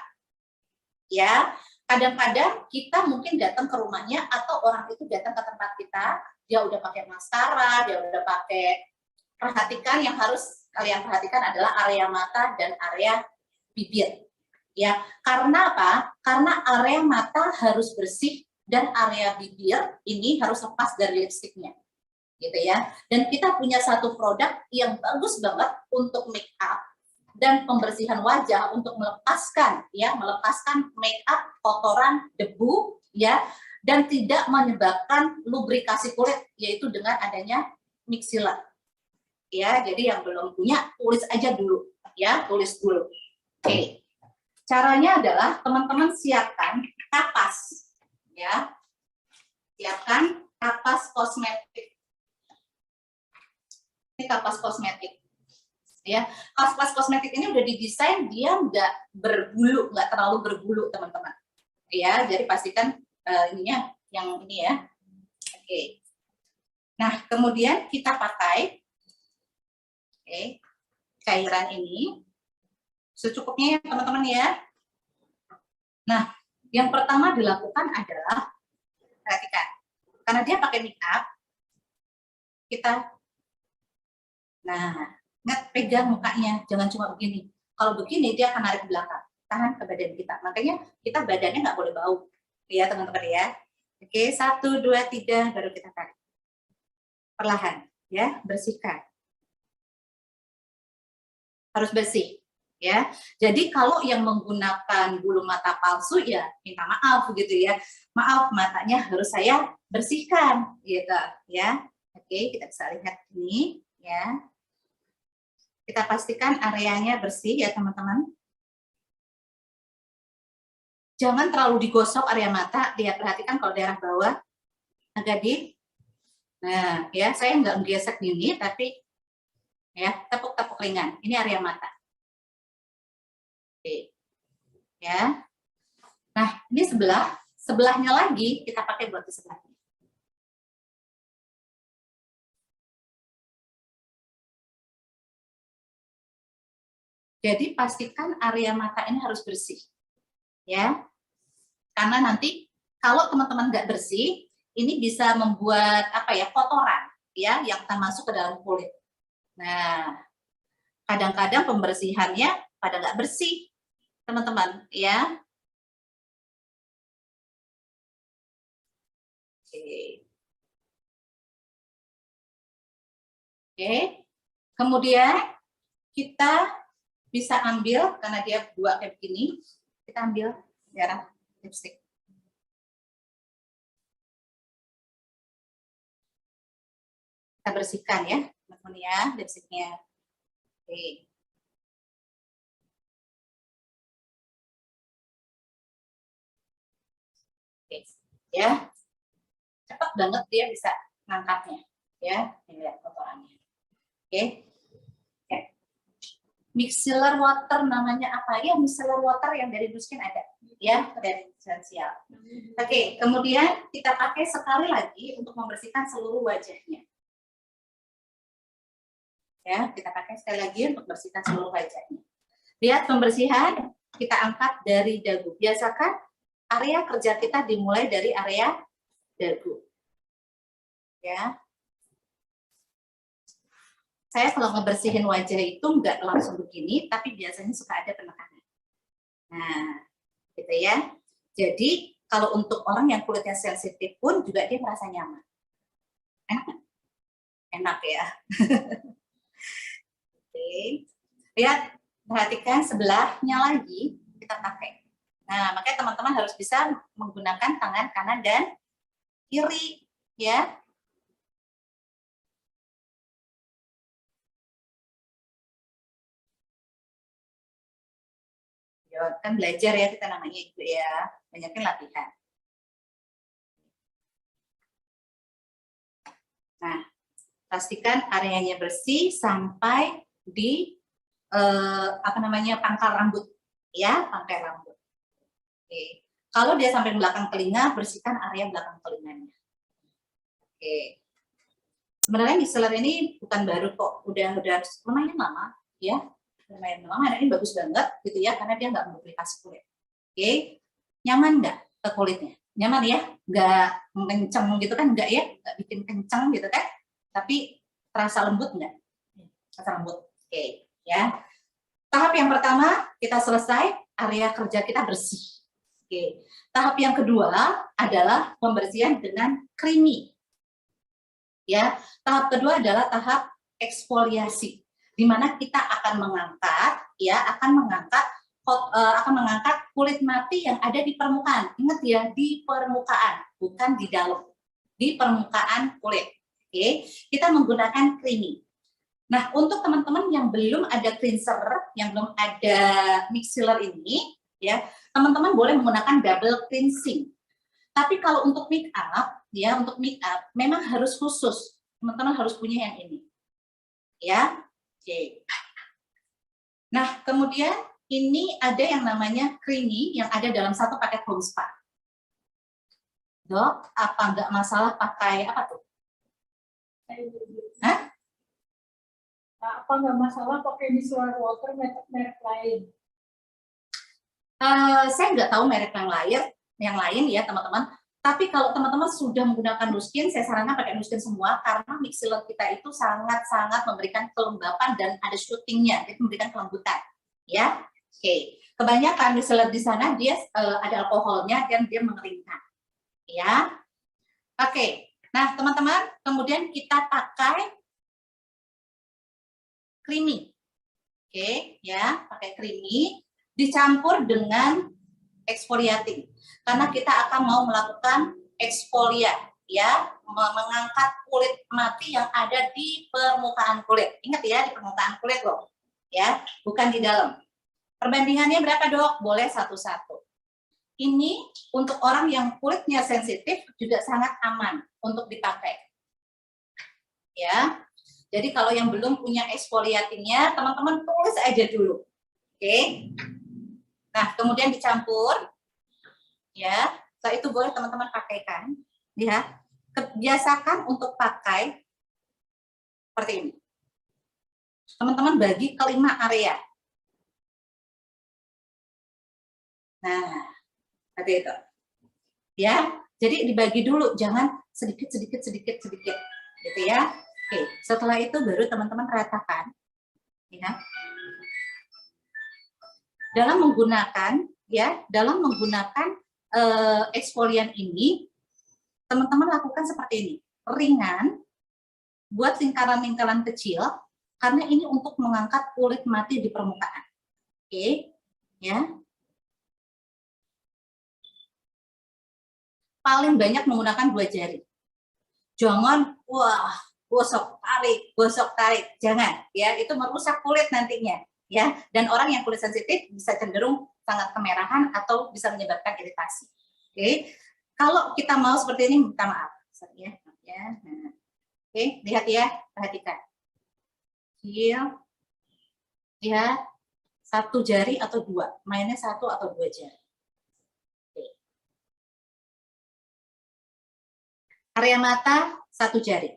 Ya, kadang-kadang kita mungkin datang ke rumahnya atau orang itu datang ke tempat kita, dia udah pakai maskara, dia udah pakai, perhatikan yang harus kalian perhatikan adalah area mata dan area bibir. Ya, karena apa? Karena area mata harus bersih dan area bibir ini harus lepas dari lipstiknya, gitu ya. Dan kita punya satu produk yang bagus banget untuk make up dan pembersihan wajah untuk melepaskan, ya, melepaskan make up, kotoran, debu, ya, dan tidak menyebabkan lubrikasi kulit, yaitu dengan adanya Mixila. Ya, jadi yang belum punya tulis aja dulu, ya, tulis dulu. Oke. Caranya adalah teman-teman siapkan kapas. Ya, siapkan kapas kosmetik. Ini kapas kosmetik. Ya, kapas kosmetik ini udah didesain dia nggak berbulu, nggak terlalu berbulu teman-teman. Ya, jadi pastikan ininya yang ini ya. Oke. Nah, kemudian kita pakai cairan ini secukupnya ya teman-teman ya. Nah, yang pertama dilakukan adalah perhatikan, karena dia pakai make up, kita, nah, nggak pegang mukanya, jangan cuma begini. Kalau begini dia akan narik belakang, tahan ke badan kita. Makanya kita badannya nggak boleh bau, ya teman-teman ya. Oke, 1, 2, 3, baru kita tarik. Perlahan, ya, bersihkan. Harus bersih. Ya, jadi kalau yang menggunakan bulu mata palsu ya minta maaf gitu ya, maaf matanya harus saya bersihkan gitu ya. Oke, kita bisa lihat ini ya, kita pastikan areanya bersih ya teman-teman. Jangan terlalu digosok area mata, dia perhatikan kalau daerah bawah agak di, nah ya saya nggak menggesek ini tapi ya tepuk-tepuk ringan, ini area mata. Oke. Ya. Nah, ini sebelahnya lagi kita pakai buat di sebelahnya. Jadi pastikan area mata ini harus bersih. Ya. Karena nanti kalau teman-teman nggak bersih, ini bisa membuat apa ya, kotoran ya yang akan masuk ke dalam kulit. Nah, kadang-kadang pembersihannya pada nggak bersih. Teman-teman, ya. Oke. Kemudian kita bisa ambil, karena dia dua kayak begini, kita ambil darah lipstick. Kita bersihkan ya, teman-teman ya, lipstiknya. Oke. Oke. Ya, cepat banget dia bisa ngangkatnya, ya. Ini lihat kotorannya. Oke. Oke. Micellar water namanya apa ya? Micellar water yang dari Nuskin ada, ya, dari esensial. Oke, kemudian kita pakai sekali lagi untuk membersihkan seluruh wajahnya. Ya, kita pakai sekali lagi untuk membersihkan seluruh wajahnya. Lihat pembersihan, kita angkat dari dagu. Biasakan area kerja kita dimulai dari area dagu. Ya. Saya kalau ngebersihin wajah itu nggak langsung begini, tapi biasanya suka ada penekanan. Nah, gitu ya. Jadi, kalau untuk orang yang kulitnya sensitif pun juga dia merasa nyaman. Enak nggak? Enak ya. Oke. Lihat, perhatikan sebelahnya lagi kita pakai. Nah, makanya teman-teman harus bisa menggunakan tangan kanan dan kiri, ya. Kan belajar ya kita namanya itu ya, banyakin latihan. Nah, pastikan areanya bersih sampai di pangkal rambut, ya, pangkal rambut. Oke. Kalau dia sampai belakang telinga, bersihkan area belakang telinganya. Oke. Sebenarnya micellar ini bukan baru kok, udah lumayan lama, ya. Lumayan lama, ini bagus banget gitu ya, karena dia nggak menduplikasi kulit. Oke, nyaman nggak ke kulitnya? Nyaman ya, nggak kenceng gitu kan, nggak ya, nggak bikin kenceng gitu kan, tapi terasa lembut nggak? Terasa lembut. Oke, ya. Tahap yang pertama kita selesai, area kerja kita bersih. Oke. Tahap yang kedua adalah pembersihan dengan creamy. Ya, tahap kedua adalah tahap eksfoliasi, di mana kita akan mengangkat, akan mengangkat kulit mati yang ada di permukaan. Ingat ya, di permukaan, bukan di dalam, di permukaan kulit. Oke, kita menggunakan creamy. Nah, untuk teman-teman yang belum ada cleanser, yang belum ada micellar ini, ya, teman-teman boleh menggunakan double cleansing. Tapi kalau untuk make up, ya, untuk make up memang harus khusus. Teman-teman harus punya yang ini. Ya. Oke. Nah, kemudian ini ada yang namanya creamy yang ada dalam satu paket home spa. Dok, apa nggak masalah pakai apa tuh? Hah? Apa nggak masalah pakai micellar water merek lain? Saya nggak tahu merek yang lain ya teman-teman. Tapi kalau teman-teman sudah menggunakan Nuskin, saya sarankan pakai Nuskin semua karena micellar kita itu sangat-sangat memberikan kelembapan dan ada syutingnya, jadi memberikan kelembutan. Ya, oke. Kebanyakan micellar di sana dia ada alkoholnya dan dia mengeringkan. Ya, oke. Nah teman-teman, kemudian kita pakai creamy. Oke, ya, pakai creamy dicampur dengan exfoliating. Karena kita akan mau melakukan eksfoliat, ya, mengangkat kulit mati yang ada di permukaan kulit. Ingat ya, di permukaan kulit loh, ya, bukan di dalam. Perbandingannya berapa dok? Boleh satu-satu. Ini untuk orang yang kulitnya sensitif juga sangat aman untuk dipakai. Ya, jadi kalau yang belum punya eksfoliatingnya, teman-teman tulis aja dulu. Oke. Nah, kemudian dicampur. Ya, setelah itu boleh teman-teman pakaikan, ya. Biasakan untuk pakai seperti ini. Teman-teman bagi ke 5 area. Nah, seperti itu. Ya, jadi dibagi dulu, jangan sedikit, gitu ya. Oke, setelah itu baru teman-teman ratakan, ya. Dalam menggunakan eksfolian ini, teman-teman lakukan seperti ini, ringan, buat lingkaran-lingkaran kecil, karena ini untuk mengangkat kulit mati di permukaan. Oke, ya. Paling banyak menggunakan 2 jari. Jangan, wah, gosok tarik, jangan, ya, itu merusak kulit nantinya, ya. Dan orang yang kulit sensitif bisa cenderung sangat kemerahan atau bisa menyebabkan iritasi. Oke, kalau kita mau seperti ini, minta maaf, ya. Nah. Oke, lihat ya, perhatikan. Kecil, lihat, 1 jari atau 2, mainnya 1 atau 2 jari. Oke. Area mata 1 jari.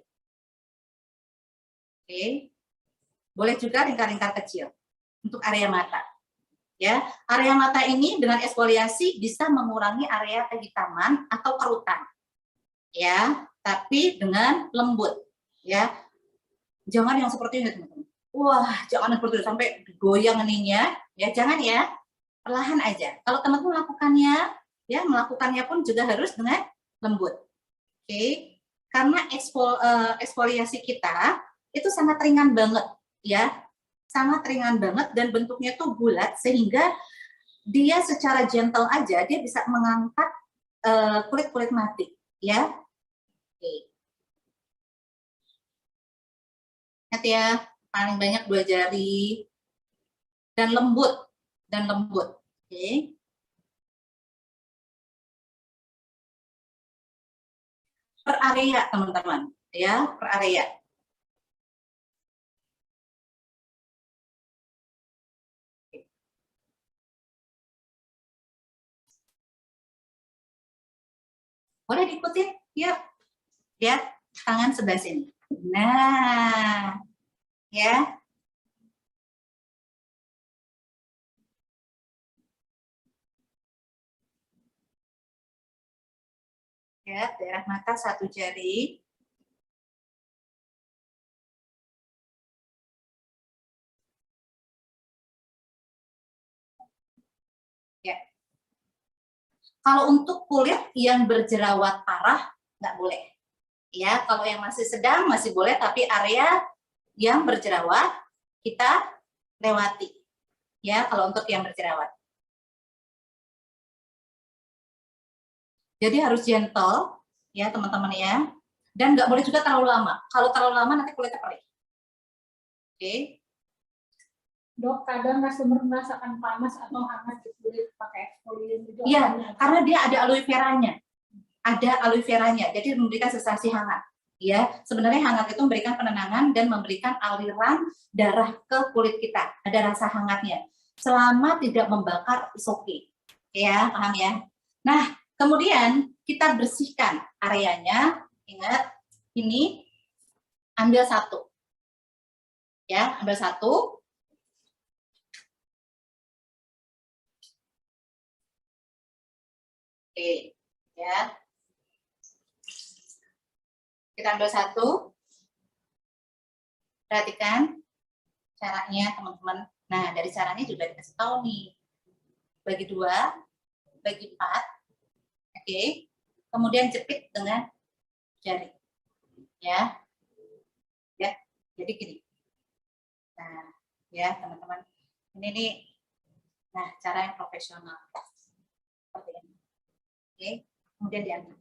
Oke, boleh juga lingkar-lingkar kecil untuk area mata. Ya, area mata ini dengan eksfoliasi bisa mengurangi area kehitaman atau kerutan. Ya, tapi dengan lembut. Ya, jangan yang seperti ini teman-teman. Wah, jangan seperti itu sampai goyang ininya. Ya, jangan ya. Perlahan aja. Kalau teman-teman melakukannya pun juga harus dengan lembut. Oke, karena eksfoliasi kita itu sangat ringan banget, ya, sangat ringan banget dan bentuknya tuh bulat sehingga dia secara gentle aja dia bisa mengangkat kulit-kulit mati, ya. Oke. Ingat ya, paling banyak 2 jari dan lembut, Oke. Per area teman-teman, ya, per area. Boleh diikutin, yuk. Ya, tangan sebelah sini. Nah, ya. Ya, daerah mata 1 jari. Ya. Kalau untuk kulit yang berjerawat parah, nggak boleh. Ya, kalau yang masih sedang masih boleh, tapi area yang berjerawat kita lewati. Ya, kalau untuk yang berjerawat. Jadi harus gentle, ya teman-teman ya. Dan nggak boleh juga terlalu lama. Kalau terlalu lama nanti kulitnya perih. Oke. Dok, kadang customer merasakan panas atau hangat di kulit pakai eksfolian itu. Iya, karena dia ada aloe veranya. Ada aloe veranya, jadi memberikan sensasi hangat. Ya, sebenarnya hangat itu memberikan penenangan dan memberikan aliran darah ke kulit kita. Ada rasa hangatnya. Selama tidak membakar, is okay. Ya, paham ya? Nah, kemudian kita bersihkan areanya. Ingat, ini ambil 1. Ya, ambil 1. Oke, ya. Kita ambil 1. Perhatikan caranya, teman-teman. Nah, dari caranya juga dikasih tahu nih. Bagi 2, bagi 4. Oke. Kemudian jepit dengan jari. Ya. Ya, jadi gini. Nah, ya, teman-teman. Ini nih. Nah, cara yang profesional. Seperti ini. Oke, kemudian diambil.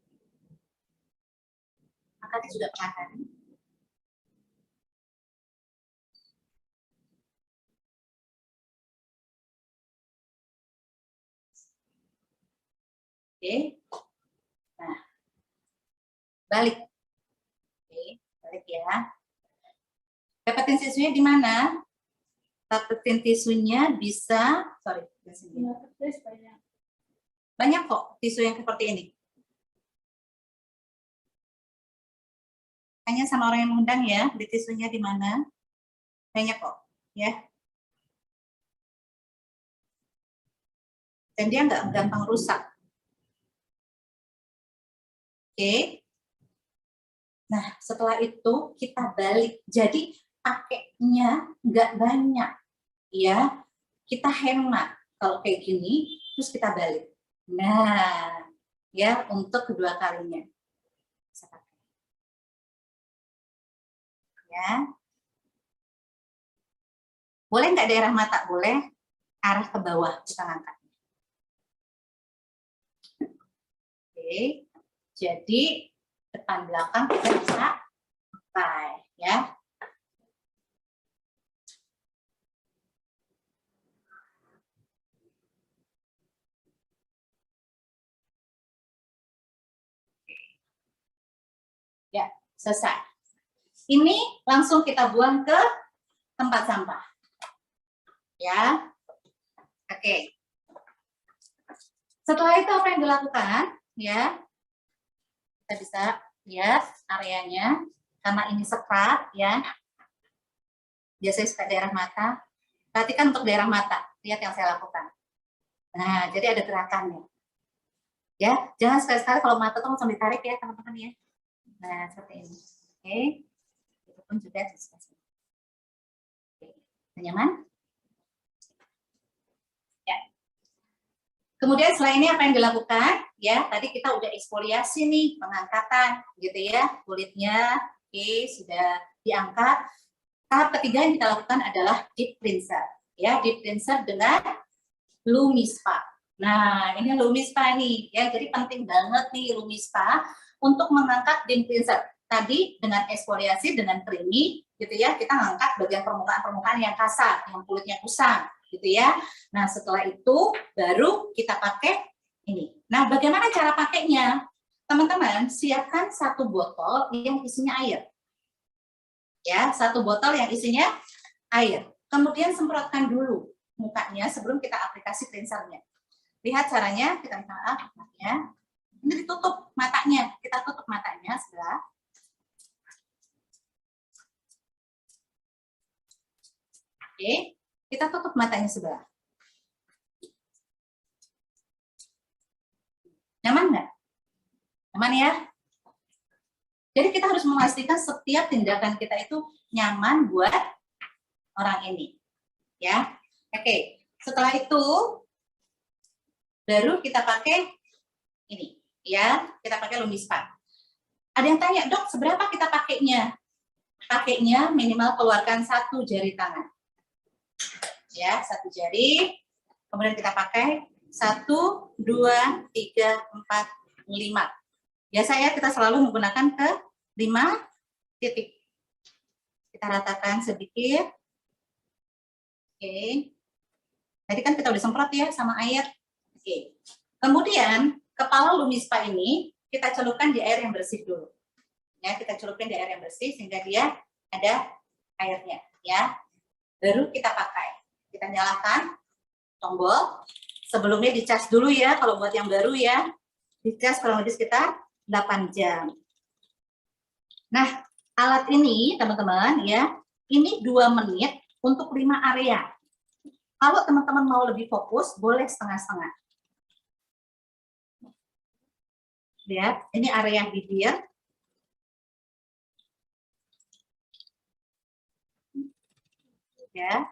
Angkatnya juga perlahan. Oke. Nah, balik. Oke, balik ya. Dapetin tisunya di mana? Dapetin tisunya bisa, banyak kok tisu yang seperti ini. Tanya sama orang yang mengundang ya, di tisunya di mana? Banyak kok, ya. Dan dia nggak gampang rusak. Oke. Nah, setelah itu kita balik. Jadi pakainya nggak banyak, ya. Kita hemat. Kalau kayak gini, terus kita balik. Nah, ya, untuk kedua kalinya. Ya. Boleh nggak daerah mata? Boleh. Arah ke bawah kita angkat. Oke. Jadi depan belakang kita bisa pakai, ya. Ya, selesai. Ini langsung kita buang ke tempat sampah. Ya. Oke. Setelah itu apa yang dilakukan? Ya. Kita bisa lihat areanya karena ini sekrat, ya. Biasanya suka daerah mata. Perhatikan untuk daerah mata. Lihat yang saya lakukan. Nah, jadi ada gerakannya. Ya, jangan sekali-sekali kalau mata tuh langsung ditarik ya, teman-teman ya. Nah, seperti ini. Oke. Itu pun juga diskus. Oke. Nyaman? Ya. Kemudian setelah ini apa yang dilakukan? Ya, tadi kita udah eksfoliasi nih, pengangkatan gitu ya. Kulitnya oke, sudah diangkat. Tahap ketiga yang kita lakukan adalah deep cleanser. Ya, deep cleanser dengan Lumispa. Nah, ini Lumispa nih, ya. Jadi penting banget nih Lumispa untuk mengangkat deep cleanser. Tadi dengan eksfoliasi dengan creamy gitu ya, kita ngangkat bagian permukaan-permukaan yang kasar, yang kulitnya kusam gitu ya. Nah, setelah itu baru kita pakai ini. Nah, bagaimana cara pakainya? Teman-teman, siapkan satu botol yang isinya air. Ya, satu botol yang isinya air. Kemudian semprotkan dulu mukanya sebelum kita aplikasi cleansernya. Lihat caranya, kita matanya. Ini ditutup matanya, kita tutup matanya sebelah. Oke, kita tutup matanya sebelah. Nyaman nggak? Nyaman ya? Jadi kita harus memastikan setiap tindakan kita itu nyaman buat orang ini. Ya, oke. Setelah itu baru kita pakai ini, ya. Kita pakai Lumispa. Ada yang tanya, dok, seberapa kita pakainya? Pakainya minimal keluarkan 1 jari tangan. Ya, 1 jari. Kemudian kita pakai 1, 2, 3, 4, 5. Biasanya kita selalu menggunakan ke 5 titik. Kita ratakan sedikit. Oke. Tadi kan kita udah semprot ya sama air. Oke. Kemudian kepala Lumispa ini kita celupkan di air yang bersih dulu. Ya, kita celupkan di air yang bersih sehingga dia ada airnya, ya. Baru kita pakai. Kita nyalakan tombol. Sebelumnya dicas dulu ya kalau buat yang baru ya. Dicas kurang lebih sekitar 8 jam. Nah, alat ini teman-teman ya, ini 2 menit untuk 5 area. Kalau teman-teman mau lebih fokus, boleh setengah-setengah. Lihat, ini area bibir. Ya.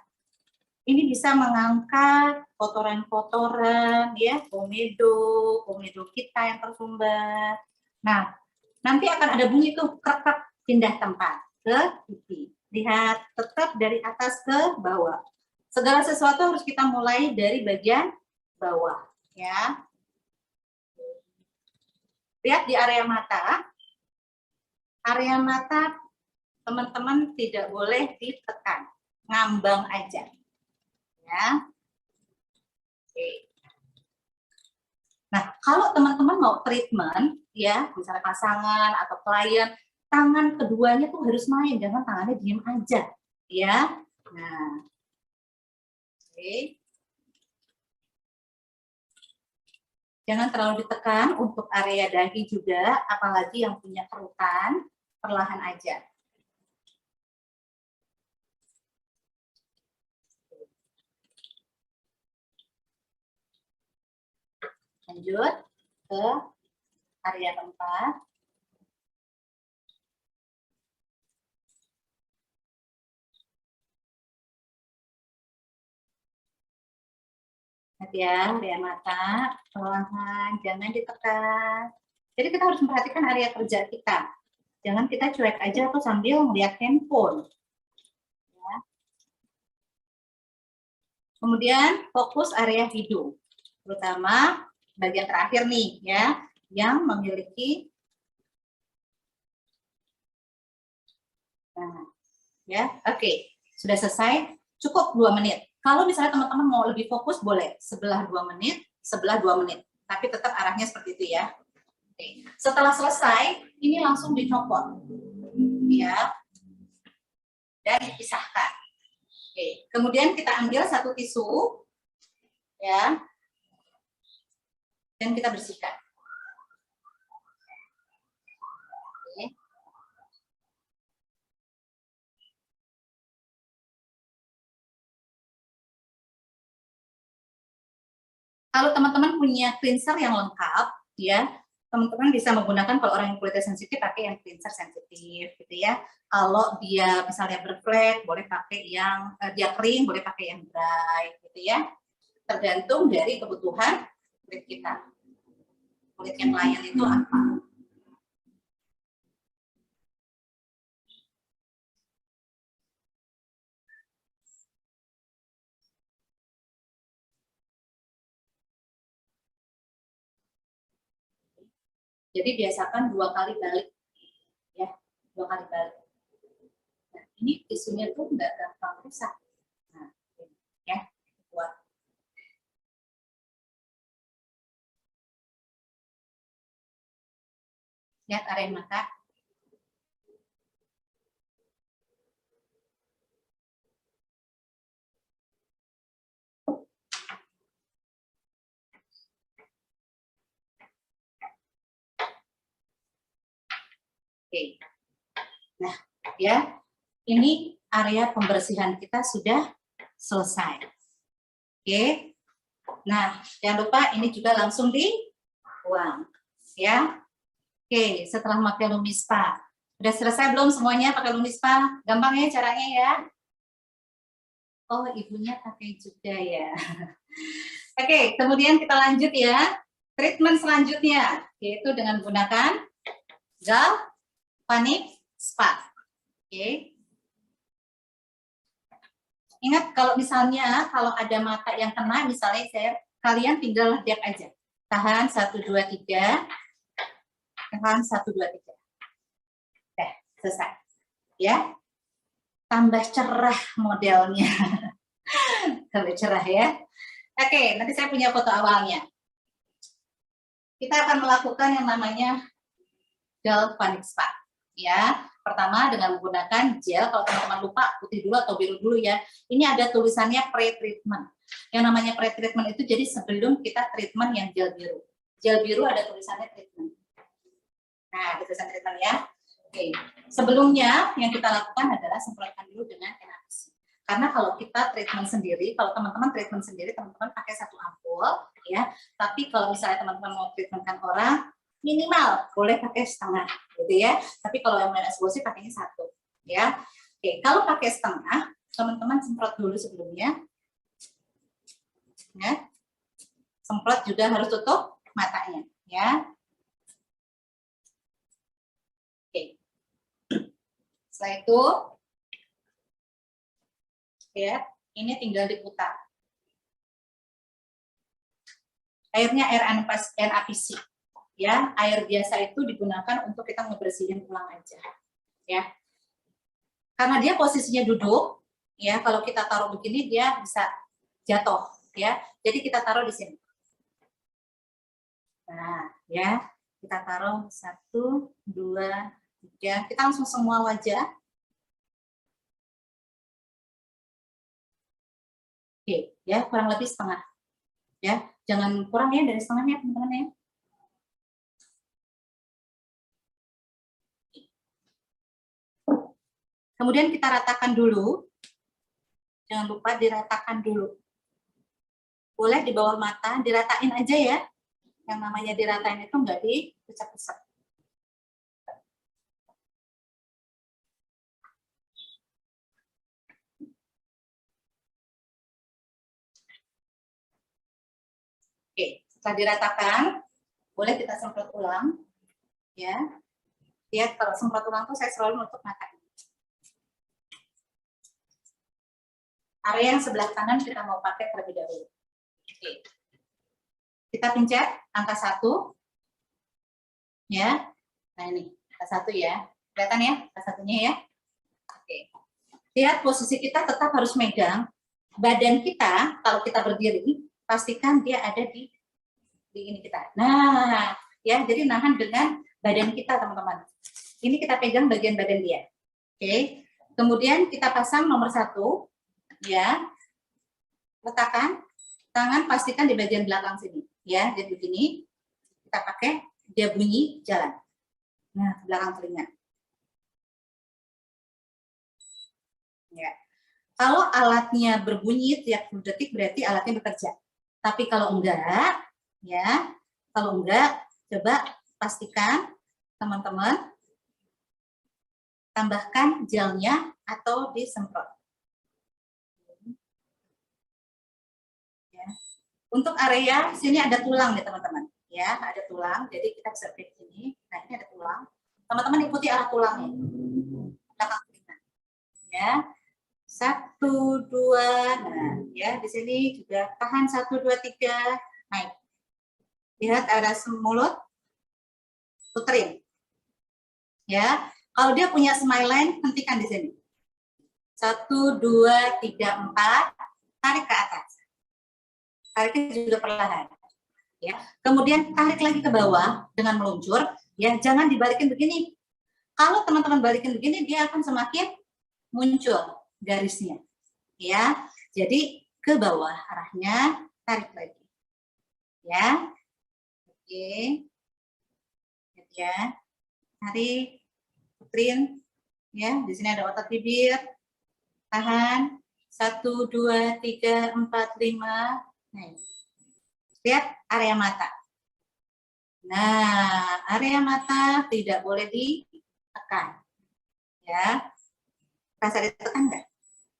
Ini bisa mengangkat kotoran-kotoran ya, komedo kita yang tersumbat. Nah, nanti akan ada bunyi tuh krek-krek pindah tempat ke pipi. Lihat, tetap dari atas ke bawah. Segala sesuatu harus kita mulai dari bagian bawah, ya. Lihat di area mata. Area mata teman-teman tidak boleh ditekan, ngambang aja. Ya. Oke. Nah, kalau teman-teman mau treatment, ya, misalnya pasangan atau klien, tangan keduanya tuh harus main, jangan tangannya diem aja, ya. Nah, oke. Jangan terlalu ditekan untuk area dahi juga, apalagi yang punya kerutan, perlahan aja. Lanjut ke area tempat. Lihat ya, area mata, perlahan, jangan ditekan. Jadi kita harus memperhatikan area kerja kita. Jangan kita cuek aja atau sambil melihat handphone. Ya. Kemudian fokus area hidung, terutama bagian terakhir nih ya, yang memiliki ya, oke, sudah selesai, cukup 2 menit. Kalau misalnya teman-teman mau lebih fokus boleh sebelah 2 menit, sebelah 2 menit, tapi tetap arahnya seperti itu ya. Oke. Setelah selesai, ini langsung dicopot, ya, dan dipisahkan. Oke. Kemudian kita ambil satu tisu, ya, dan kita bersihkan. Oke. Kalau teman-teman punya cleanser yang lengkap, ya, teman-teman bisa menggunakan, kalau orang yang kulitnya sensitif pakai yang cleanser sensitif, gitu ya. Kalau dia misalnya berflek, boleh pakai yang dia kering, boleh pakai yang dry, gitu ya. Tergantung dari kebutuhan kulit kita. Kulit yang layan itu apa? Jadi biasakan 2 kali balik, ya, 2 kali balik. Nah, ini tisunya tuh nggak gampang rusak. Nah, ya, buat. Lihat area mata. Oke. Nah, ya, ini area pembersihan kita sudah selesai. Oke. Nah, jangan lupa ini juga langsung dibuang, ya. Oke, setelah pakai Lumispa. Udah selesai belum semuanya pakai Lumispa? Gampang ya caranya ya. Oh, ibunya pakai juga ya. Oke, kemudian kita lanjut ya. Treatment selanjutnya yaitu dengan menggunakan Galvanic Spa. Oke. Ingat kalau misalnya kalau ada mata yang kena, misalnya kalian tinggal diam aja. Tahan 1 2 3. Tahan 1 2 3. Oke, selesai. Ya. Tambah cerah modelnya. Tambah cerah ya. Oke, nanti saya punya foto awalnya. Kita akan melakukan yang namanya Galvanic Spa. Ya, pertama dengan menggunakan gel. Kalau teman-teman lupa, putih dulu atau biru dulu ya. Ini ada tulisannya pre-treatment. Yang namanya pre-treatment itu jadi sebelum kita treatment yang gel biru. Gel biru ada tulisannya treatment. Nah, tulisan treatment ya. Oke. Sebelumnya yang kita lakukan adalah semprotkan dulu dengan NaCC. Karena kalau kita treatment sendiri, kalau teman-teman treatment sendiri, teman-teman pakai 1 ampul, ya. Tapi kalau misalnya teman-teman mau treatmentkan orang, minimal boleh pakai setengah, gitu ya. Tapi kalau yang main eksplosif pakainya 1, ya. Oke, kalau pakai setengah, teman-teman semprot dulu sebelumnya, ya. Semprot juga harus tutup matanya, ya. Oke. Setelah itu, ya, ini tinggal diputar. Airnya air NaPC. Ya, air biasa itu digunakan untuk kita ngebersihin ulang aja, ya. Karena dia posisinya duduk, ya, kalau kita taruh begini dia bisa jatuh, ya. Jadi kita taruh di sini. Nah, ya, kita taruh 1 2 3, kita langsung semua wajah. Oke, ya, kurang lebih setengah, ya. Jangan kurang ya dari setengahnya, teman-teman ya. Kemudian kita ratakan dulu. Jangan lupa diratakan dulu. Boleh di bawah mata, diratain aja ya. Yang namanya diratain itu enggak dipecah-pecah. Oke, setelah diratakan, boleh kita semprot ulang. Ya. Lihat kalau semprot tulang tuh saya selalu nutup mata. Area yang sebelah kanan kita mau pakai terlebih dahulu. Oke. Kita pencet angka 1. Ya. Nah ini, angka 1 ya. Kelihatan ya, angka 1-nya ya. Oke. Lihat posisi kita tetap harus megang badan kita. Kalau kita berdiri, pastikan dia ada di ini kita. Nah, ya, jadi nahan dengan badan kita, teman-teman. Ini kita pegang bagian badan dia. Oke. Kemudian kita pasang nomor 1, ya. Letakkan tangan, pastikan di bagian belakang sini, ya. Jadi begini, kita pakai, dia bunyi, jalan. Nah, ke belakang telinga. Ya. Kalau alatnya berbunyi tiap 10 detik berarti alatnya bekerja. Tapi kalau enggak, ya, kalau enggak, coba pastikan teman-teman tambahkan gelnya atau disemprot. Ya. Untuk area sini ada tulang nih teman-teman, ya, ada tulang. Jadi kita bisa pilih ini. Nah, ini ada tulang. Teman-teman ikuti arah tulangnya. Belakang telinga. Ya. 1, 2, nah ya di sini juga tahan 1, 2, 3, naik. Lihat arah mulut, puterin. Ya, kalau dia punya smile line, hentikan di sini. 1, 2, 3, 4, tarik ke atas. Tariknya juga perlahan. Ya, kemudian tarik lagi ke bawah dengan meluncur. Ya, jangan dibalikin begini. Kalau teman-teman balikin begini, dia akan semakin muncul garisnya, ya. Jadi ke bawah arahnya, tarik lagi, ya. Oke, ya, tarik, puterin, ya. Di sini ada otot bibir, tahan, 1, 2, 3, 4, 5. Nah, lihat area mata. Nah, area mata tidak boleh ditekan, ya. Rasa ditekan enggak?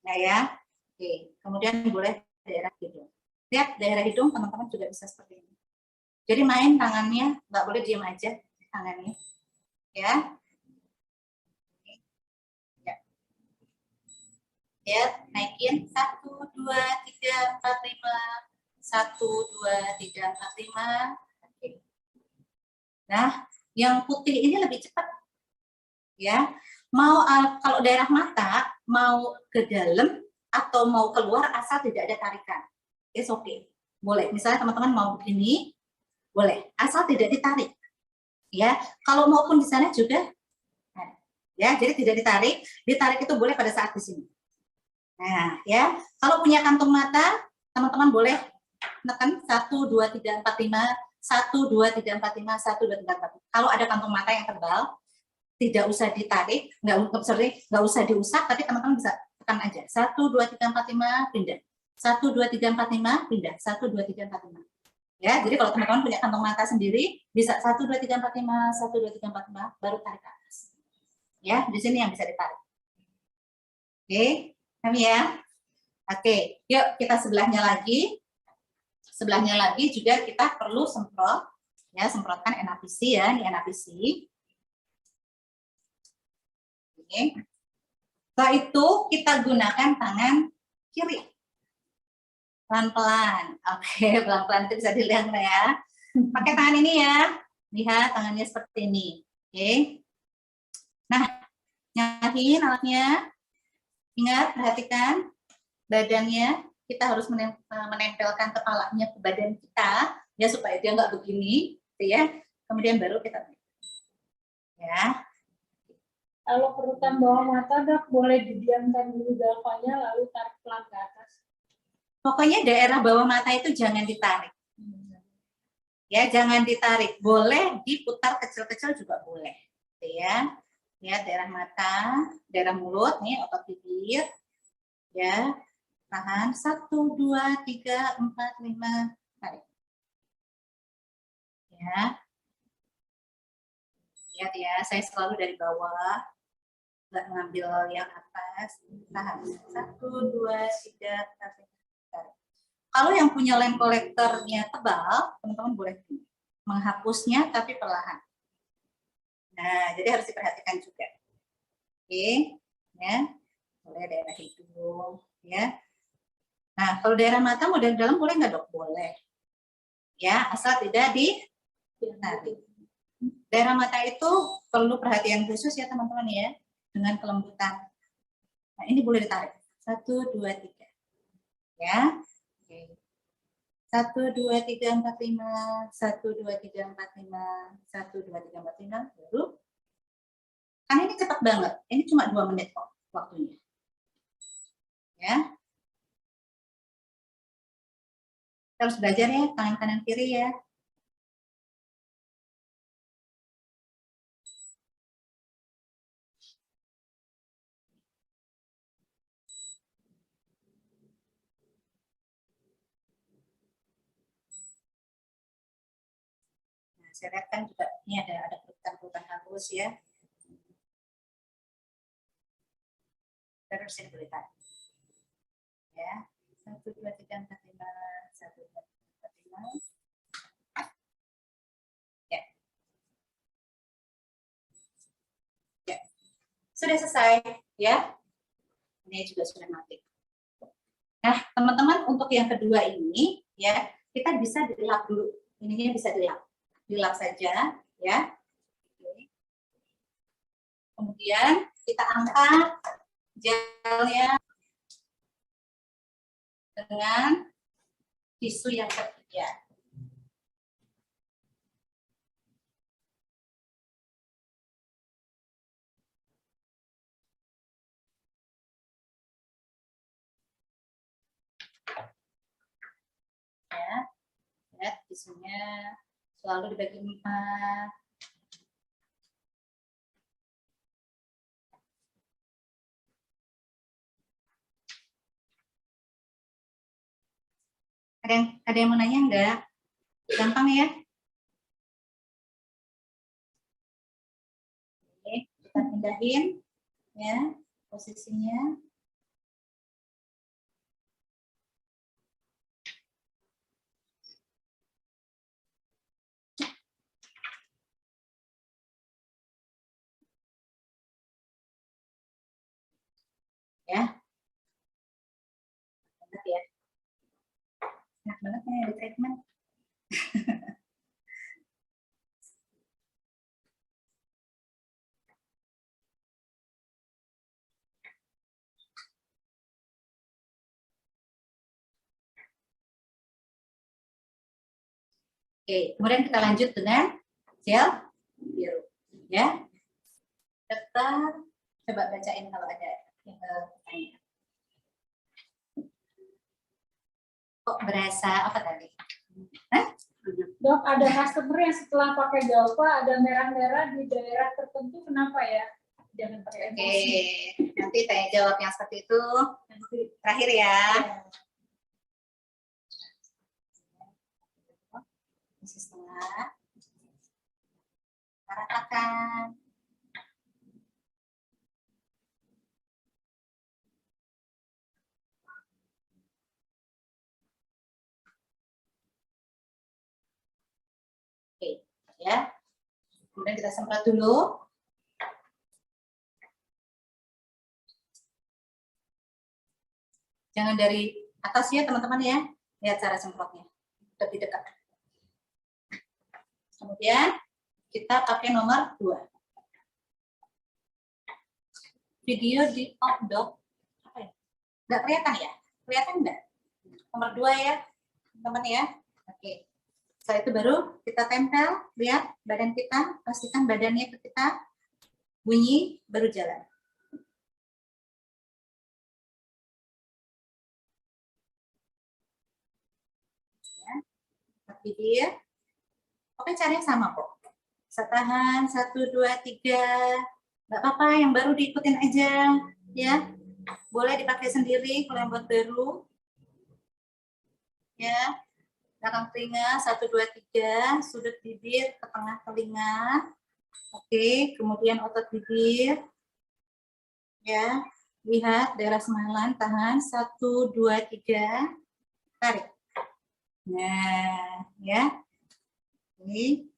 Nah ya, oke. Kemudian boleh daerah hidung. Lihat daerah hidung teman-teman juga bisa seperti ini. Jadi main tangannya, nggak boleh diam aja tangannya, ya. Ya, ya naikin 1, 2, 3, 4, 5, 1, 2, 3, 4, 5. Oke. Nah, yang putih ini lebih cepat, ya. Mau kalau daerah mata mau ke dalam atau mau keluar asal tidak ada tarikan, it's okay, boleh. Misalnya teman-teman mau begini, boleh, asal tidak ditarik, ya. Kalau maupun di sana juga, ya. Jadi tidak ditarik, ditarik itu boleh pada saat di sini. Nah, ya. Kalau punya kantung mata, teman-teman boleh tekan 1, 2, 3, 4, 5, 1, 2, 3, 4, 5, 1, 2, 3, 4. Kalau ada kantung mata yang tebal, tidak usah ditarik, nggak usah diusap, tapi teman-teman bisa tekan aja. 1, 2, 3, 4, 5, pindah. 1, 2, 3, 4, 5, pindah. 1, 2, 3, 4, 5. Ya, jadi kalau teman-teman punya kantong mata sendiri, bisa 1, 2, 3, 4, 5, 1, 2, 3, 4, 5, baru tarik ke atas. Ya, di sini yang bisa ditarik. Oke, kami ya. Oke, yuk kita sebelahnya lagi. Sebelahnya lagi juga kita perlu semprot. Ya, semprotkan NaPC ya, ini NaPC. Setelah itu kita gunakan tangan kiri. Pelan-pelan. Oke, pelan-pelan itu bisa dilihat ya. Pakai tangan ini ya. Lihat tangannya seperti ini. Oke. Nah, nyalain alatnya. Ingat, perhatikan badannya. Kita harus menempelkan kepalanya ke badan kita ya supaya dia nggak begini, gitu ya. Kemudian baru kita ya. Kalau kerutan bawah mata, Dok, boleh didiamkan dulu galvanya lalu tarik pelan ke atas. Pokoknya daerah bawah mata itu jangan ditarik. Ya, jangan ditarik. Boleh diputar kecil-kecil juga boleh. Ya. Ya, daerah mata, daerah mulut nih, otot bibir. Ya. Tahan 1, 2, 3, 4, 5, tarik. Ya. Lihat ya, saya selalu dari bawah. Nggak ngambil yang atas, tahan 1, 2, 3, tarik. Kalau yang punya lem kolektornya tebal, teman-teman boleh menghapusnya tapi perlahan. Nah, jadi harus diperhatikan juga. Oke, ya. Boleh daerah hidung, ya. Nah, kalau daerah mata mau dari dalam boleh nggak dok? Boleh. Ya, asal tidak ditarik. Daerah mata itu perlu perhatian khusus ya teman-teman ya, dengan kelembutan. Nah, ini boleh ditarik. 1, 2, 3. Ya. Oke. 1, 2, 3, 4, 5. 1, 2, 3, 4, 5. 1, 2, 3, 4, 5. Baru. Karena ini cepat banget. Ini cuma 2 menit kok waktunya. Ya. Kita harus belajar ya, tangan kanan kiri ya. Nah, saya lihat kan juga ini ada perutan-perutan halus ya. Terus ini berikan. Ya. 1, 2, 3, 4, 5. 1, 2, 3, 4, 5. Ya. Ya. Sudah selesai ya. Ini juga sudah mati. Nah, teman-teman untuk yang kedua ini ya, kita bisa dilap dulu. Ininya bisa dilap. Dilap saja ya. Oke. Kemudian kita angkat gelnya dengan tisu yang ketiga. Ya, lihat tisunya selalu dibagi 4. Ada yang mau nanya enggak? Gampang ya? Oke, kita pindahin ya posisinya. Ya. Enak ya. Enak banget nih ada treatment. Oke, kemudian kita lanjut dengan gel biru. Ya. Dokter, coba bacain kalau ada yang bertanya. Kok berasa apa tadi? Hah? Dok, ada customer yang setelah pakai Galva ada merah-merah di daerah tertentu, kenapa ya? Jangan pakai Oke, emosi. nanti tanya jawab yang seperti itu terakhir ya. Isi setengah. Ratakan. Oke, ya. Kemudian kita semprot dulu. Jangan dari atas ya teman-teman ya. Lihat cara semprotnya. Lebih dekat. Kemudian kita pakai nomor 2. Video di off dok. Apa ya? Nggak kelihatan ya? Kelihatan nggak? Nomor 2 ya, teman-teman ya. Oke. Setelah itu baru kita tempel, lihat badan kita, pastikan badannya ke kita, bunyi, baru jalan. Ya. Bibir. Oke, caranya sama kok. Bisa tahan, 1, 2, 3. Nggak apa-apa, yang baru diikutin aja. Ya, boleh dipakai sendiri kalau yang buat baru. Ya, belakang telinga, 1, 2, 3. Sudut bibir ke tengah telinga. Oke, kemudian otot bibir. Ya, lihat daerah semalan, tahan, 1, 2, 3. Tarik. Nah, ya. Oke.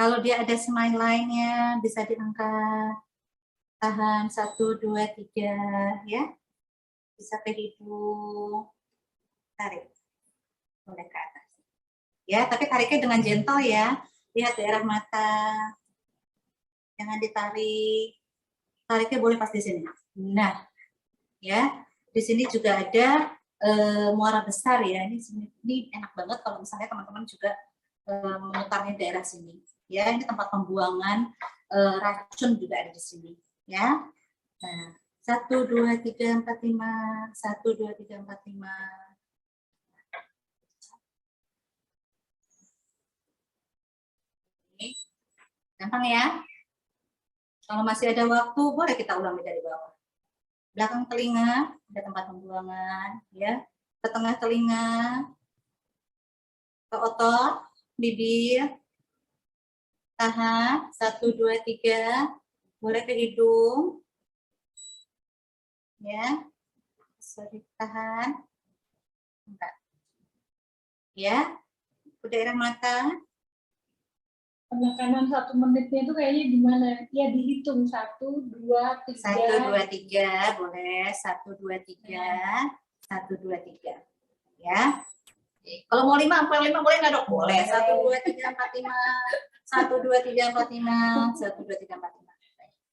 Kalau dia ada smile line-nya bisa diangkat. Tahan 1, 2, 3 ya. Bisa ke hidung. Tarik. Boleh ke atas. Ya, tapi tariknya dengan gentle ya. Lihat daerah mata. Jangan ditarik. Tariknya boleh pas di sini. Nah, ya. Di sini juga ada muara besar ya. Ini enak banget kalau misalnya teman-teman juga memutarnya daerah sini. Ya, ini tempat pembuangan racun juga ada di sini. Ya, nah 1, 2, 3, 4, 5, 1, 2, 3, 4, 5. Oke. Gampang ya. Kalau masih ada waktu, boleh kita ulangi dari bawah. Belakang telinga ada tempat pembuangan, ya. Ke tengah telinga, ke otot, bibir, tahan 1, 2, 3. Boleh ke hidung. Ya, sorry, tahan. Enggak. Ya, ke daerah mata. Penekanan 1 menitnya itu kayaknya gimana? Ya dihitung 1, 2, 3. 1, 2, 3, boleh. 1, 2, 3. 1, 2, 3. Ya. Kalau mau 5, sampai 5 boleh nggak dok? Boleh. 1, 2, 3, 4, 5. 1, 2, 3, 4, 5. 1, 2, 3, 4, 5.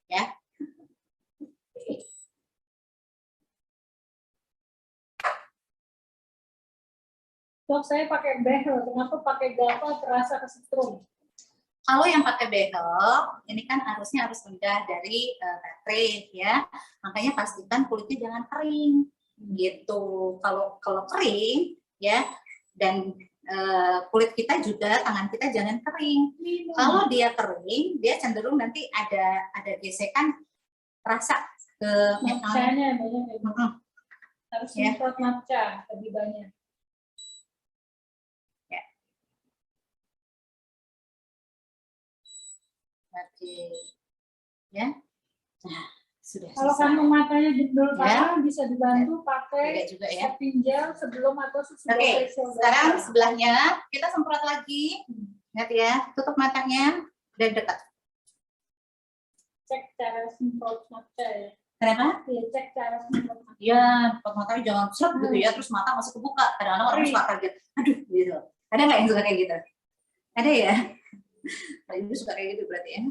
Ya. Dok, saya pakai behel, kenapa pakai gatal terasa kesetrum? Kalau yang pakai behel, ini kan arusnya harus rendah dari baterai ya. Makanya pastikan kulitnya jangan kering gitu. Kalau kering ya, dan kulit kita juga, tangan kita jangan kering. Kalau dia kering, dia cenderung nanti ada gesekan terasa ke Matcanya banyak ya. Harus ya. semprot matca lebih banyak. Ya. Oke. Ya. Nah, sudah Kalau selesai. kantong matanya jendul parah Ya. bisa dibantu pakai juga ya. setting gel sebelum atau sesudah facial. Sekarang sebelahnya kita semprot lagi. Lihat ya, tutup matanya dan dekat. Cek cara semprot matca ya. Kenapa? Iya, cek cara semprot matca. Ya, matanya jangan set gitu ya, terus mata masih kebuka. Kadang-kadang orang suka kaget. Aduh, gitu. Ada nggak yang suka kayak gitu? Ada ya? Ibu suka kayak gitu berarti ya.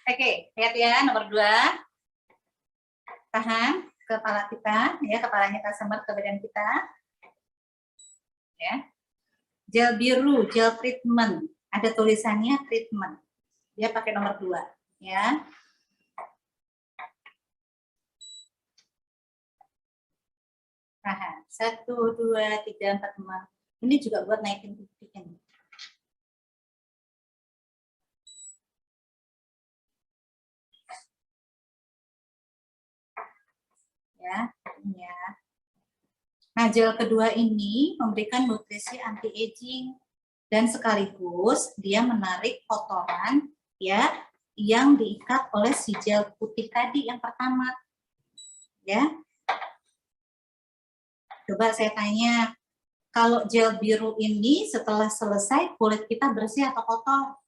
Oke, lihat ya nomor 2. Tahan kepala kita, ya kepalanya tersambar ke badan kita. Ya. Gel biru, gel treatment. Ada tulisannya treatment. Dia pakai nomor 2, ya. Tahan. 1, 2, 3, 4, 5. Ini juga buat naikin pipinya. Ya. Nah, gel kedua ini memberikan nutrisi anti-aging dan sekaligus dia menarik kotoran ya yang diikat oleh si gel putih tadi yang pertama. Ya. Coba saya tanya, kalau gel biru ini setelah selesai kulit kita bersih atau kotor?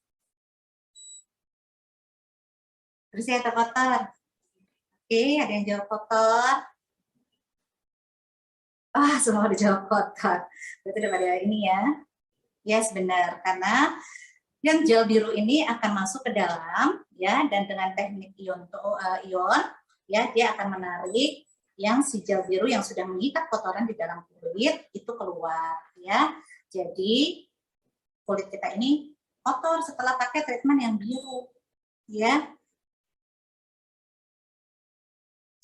Bersih atau kotor? Oke, ada yang jawab kotor. Semua udah jawab kotor. Berarti udah pada ini ya. Yes, benar. Karena yang gel biru ini akan masuk ke dalam ya, dan dengan teknik ion ya, dia akan menarik yang si gel biru yang sudah mengikat kotoran di dalam kulit itu keluar ya. Jadi kulit kita ini kotor setelah pakai treatment yang biru ya.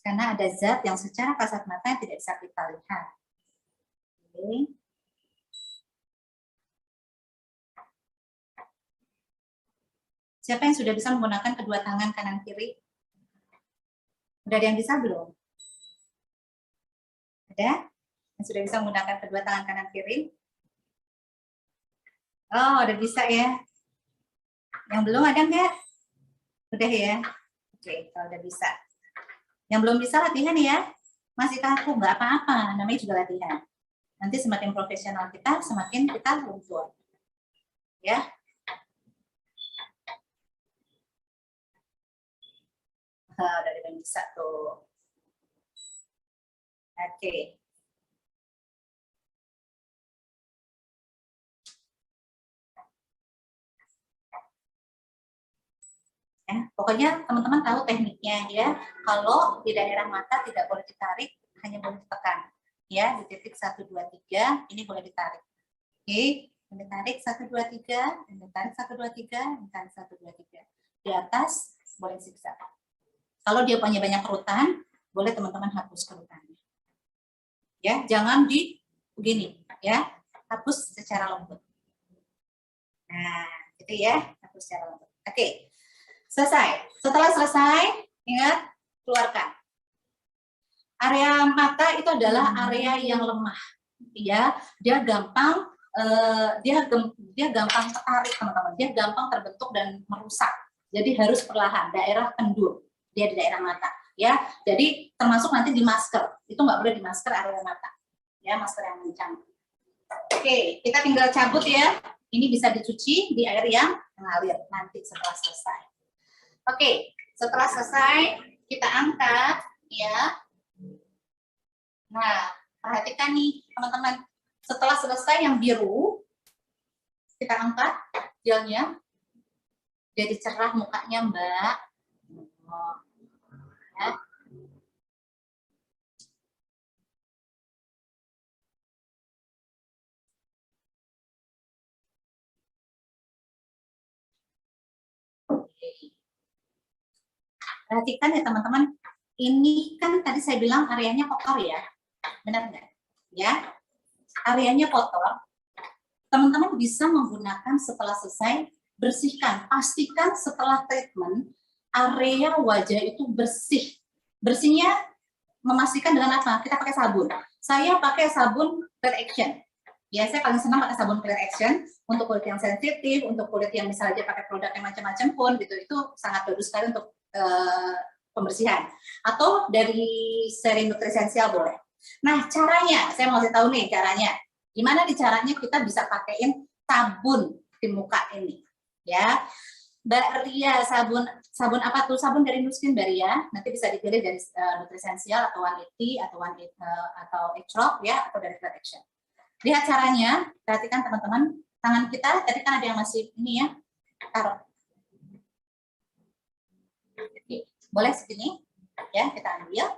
Karena ada zat yang secara kasat mata yang tidak bisa kita lihat. Oke. Siapa yang sudah bisa menggunakan kedua tangan kanan kiri? Udah ada yang bisa belum? Ada? Yang sudah bisa menggunakan kedua tangan kanan kiri? Oh, udah bisa ya. Yang belum ada nggak? Udah ya? Oke, kalau udah bisa. Yang belum bisa latihan ya. Masih kaku, nggak apa-apa. Namanya juga latihan. Nanti semakin profesional kita, semakin kita luntur. Ya. Udah bisa tuh. Oke. Ya, pokoknya teman-teman tahu tekniknya ya. Kalau di daerah mata tidak boleh ditarik, hanya boleh ditekan. Ya, di titik 1, 2, 3 ini boleh ditarik. Oke, ditarik 1, 2, 3, ditarik 1, 2, 3, ditarik 1, 2, 3. Di atas boleh zigzag. Kalau dia punya banyak kerutan, boleh teman-teman hapus kerutannya. Ya, jangan di begini, ya. Hapus secara lembut. Nah, gitu ya, hapus secara lembut. Oke. Selesai. Setelah selesai, ingat, keluarkan. Area mata itu adalah area yang lemah, ya. Dia gampang, dia gampang tertarik, teman-teman. Dia gampang terbentuk dan merusak. Jadi harus perlahan. Daerah kendur, dia di daerah mata, ya. Jadi termasuk nanti di masker, itu nggak boleh di masker area mata, ya, masker yang kencang. Oke, kita tinggal cabut ya. Ini bisa dicuci di air yang mengalir nanti setelah selesai. Oke, setelah selesai kita angkat ya. Nah, perhatikan nih teman-teman. Setelah selesai yang biru, kita angkat gelnya. Jadi cerah mukanya, Mbak. Ya. Perhatikan ya teman-teman. Ini kan tadi saya bilang areanya kotor ya. Benar nggak? Ya. Areanya kotor. Teman-teman bisa menggunakan setelah selesai, bersihkan. Pastikan setelah treatment, area wajah itu bersih. Bersihnya memastikan dengan apa? Kita pakai sabun. Saya pakai sabun Clear Action. Ya, saya paling senang pakai sabun Clear Action untuk kulit yang sensitif, untuk kulit yang misalnya pakai produk yang macam-macam pun, gitu. Itu sangat bagus sekali untuk pembersihan. Atau dari seri Nutrisensial boleh. Nah, caranya, saya mau kasih tahu nih caranya. Gimana nih caranya kita bisa pakaiin sabun di muka ini, ya. Mbak Ria, sabun apa tuh? Sabun dari Nuskin, Mbak Ria. Nanti bisa dipilih dari Nutrisensial atau 180 atau X-Rock ya, atau dari Clear Action. Lihat caranya, perhatikan teman-teman. Tangan kita tadi kan ada yang masih ini ya, taruh. Boleh segini, ya kita ambil.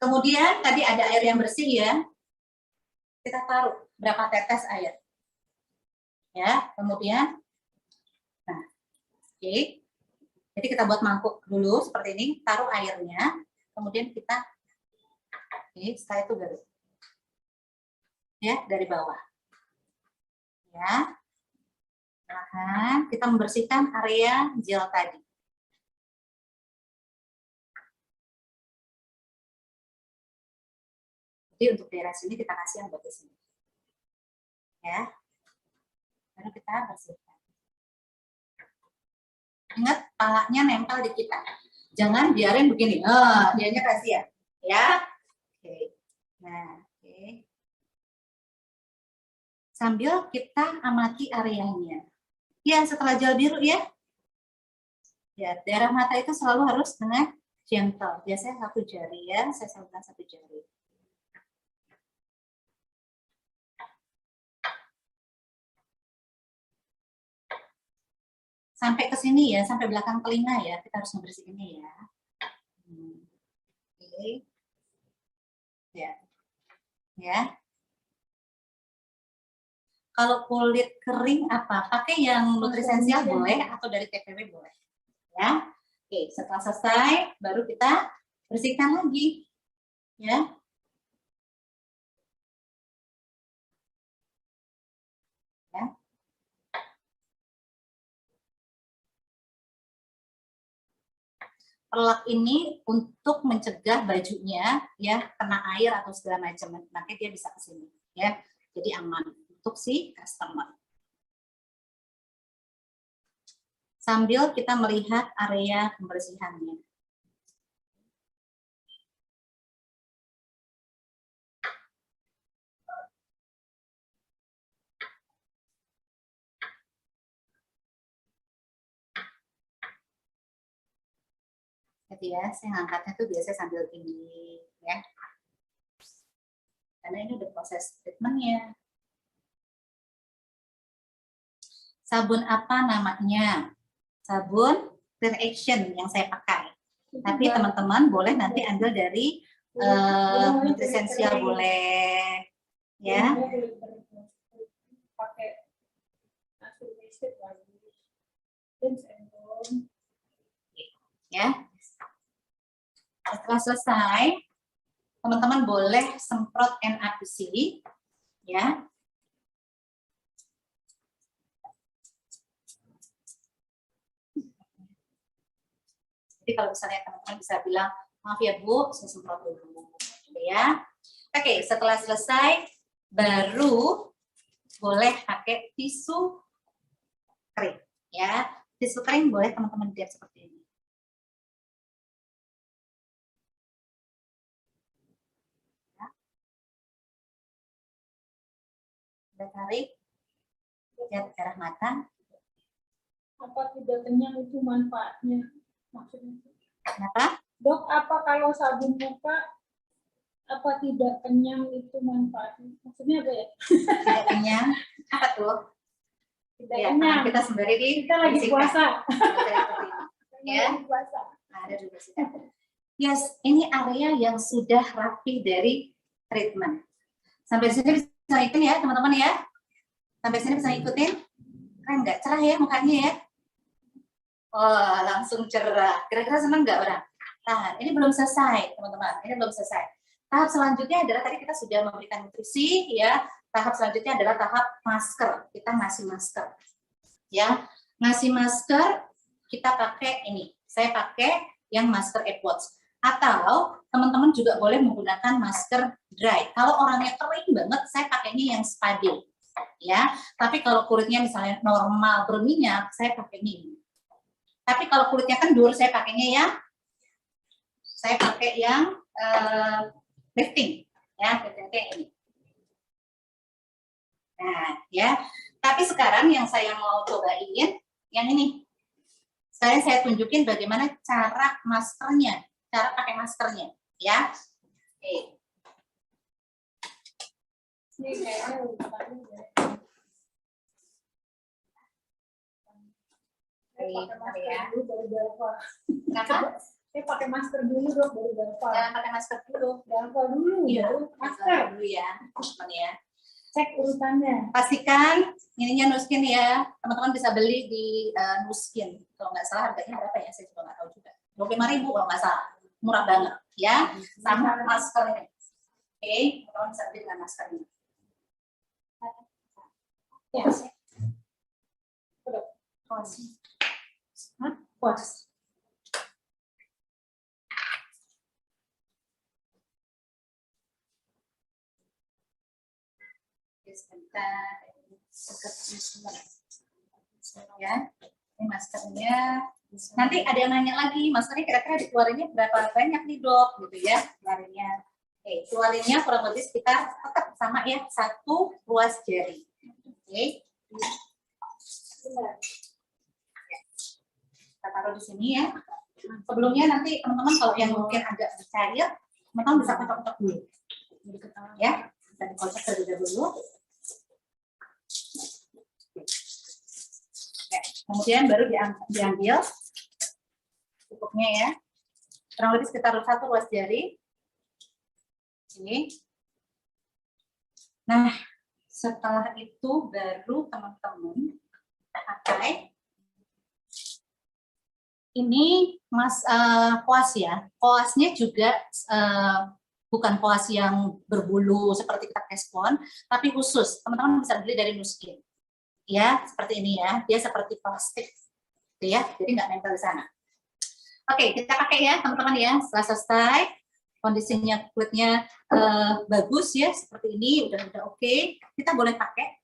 Kemudian tadi ada air yang bersih ya, kita taruh berapa tetes air. Ya, kemudian, nah, oke. Jadi kita buat mangkuk dulu seperti ini, taruh airnya, kemudian kita, oke, setelah itu garuk. Ya, dari bawah. Ya, perlahan kita membersihkan area gel tadi. Jadi untuk daerah sini kita kasih yang bagus sini. Ya, lalu kita bersihkan. Ingat, palanya nempel di kita. Jangan biarin begini. Dianya kasih ya. Ya. Oke. Nah, oke. Sambil kita amati areanya. Ya, setelah gel biru ya. Ya, daerah mata itu selalu harus dengan gentle. Biasanya 1 jari ya. Saya sebutkan 1 jari. Sampai ke sini ya, sampai belakang telinga ya. Kita harus membersihkan ini ya. Oke. Ya. Ya. Kalau kulit kering apa? Pakai yang Nutrisensial boleh atau dari TPW boleh. Ya. Oke, setelah selesai baru kita bersihkan lagi. Ya. Ya. Perlak ini untuk mencegah bajunya ya kena air atau segala macam, nanti dia bisa ke sini ya. Jadi aman untuk si customer. Sambil kita melihat area pembersihannya. gitu ya. Saya ngangkatnya tuh biasanya sambil gini ya. Karena ini udah proses treatmentnya. Sabun apa namanya? Sabun Clear Action yang saya pakai. Tapi teman-teman boleh nanti ambil dari Nutrisensia boleh ya. Pakai Ya. Setelah selesai, teman-teman boleh semprot NaPC ya. Jadi kalau misalnya teman-teman bisa bilang, maaf ya Bu, saya semprot dulu, gitu ya. Oke, setelah selesai, baru boleh pakai tisu kering, ya. Tisu kering boleh teman-teman lihat seperti ini. Ya. Kita tarik, lihat ke arah mata. Apa tidak kenyang itu manfaatnya? Maksudnya, Kenapa? Dok, apa kalau sabun muka apa tidak kenyang itu manfaatnya? Maksudnya apa ya? Tidak kenyang. Apa tuh? Tidak Ya, kenyang. kita sembari di Kita lagi puasa. Ya. Lagi puasa. Ada juga sih. Yes, ini area yang sudah rapi dari treatment. Sampai sini bisa ngikutin ya, teman-teman ya. Sampai sini bisa ngikutin. Keren nggak? Cerah ya mukanya ya. Oh, langsung cerah. Kira-kira senang nggak orang? Nah, ini belum selesai, teman-teman. Ini belum selesai. Tahap selanjutnya adalah tadi kita sudah memberikan nutrisi, ya. Tahap selanjutnya adalah tahap masker. Kita ngasih masker, ya. Ngasih masker kita pakai ini. Saya pakai yang masker Edwards. Atau teman-teman juga boleh menggunakan masker dry. Kalau orangnya kering banget, saya pakainya yang spade, ya. Tapi kalau kulitnya misalnya normal berminyak, saya pakai ini. Tapi kalau kulitnya kendur, saya pakainya ya, saya pakai yang lifting, ya, kayak ini. Nah, ya. Tapi sekarang yang saya mau cobain, yang ini. Sekarang saya tunjukin bagaimana cara maskernya, cara pakai maskernya, ya. Oke. Ini kayaknya urutannya ya. Pakai masker dulu baru Dalva. Kenapa? Saya pakai masker dulu Dok baru Dalva. Jangan pakai masker dulu. Dalva dulu, Iya, baru masker. dulu ya, teman-teman ya. Cek urutannya. Pastikan ininya Nuskin ya, teman-teman bisa beli di Nuskin. Kalau nggak salah harganya berapa ya, saya juga nggak tahu juga. 25.000 kalau nggak salah, murah banget ya. Sama maskernya. Oke, teman-teman bisa beli dengan maskernya. Ya. Hah? Puas. Sebentar, ya, ini maskernya. Nanti ada yang nanya lagi, maskernya kira-kira dikeluarinnya berapa banyak nih Dok, gitu ya, keluarinnya. Oke, keluarinnya kurang lebih sekitar tetap sama ya, 1 ruas jari. Oke. Kita taruh di sini ya. Sebelumnya nanti teman-teman kalau yang mungkin agak cair, teman-teman bisa kocok-kocok dulu. Ya, bisa dikocok terlebih dahulu. Kemudian baru diambil cukupnya ya, kurang lebih sekitar 1 ruas jari. Ini. Nah, setelah itu baru teman-teman pakai ini koas ya. Koasnya juga bukan koas yang berbulu seperti kita kespon, tapi khusus. Teman-teman bisa beli dari Nuskin. Ya, seperti ini ya. Dia seperti plastik, gitu ya. Jadi nggak nempel di sana. Oke, kita pakai ya, teman-teman ya. Setelah selesai, kondisinya kulitnya bagus ya, seperti ini, udah oke. Kita boleh pakai.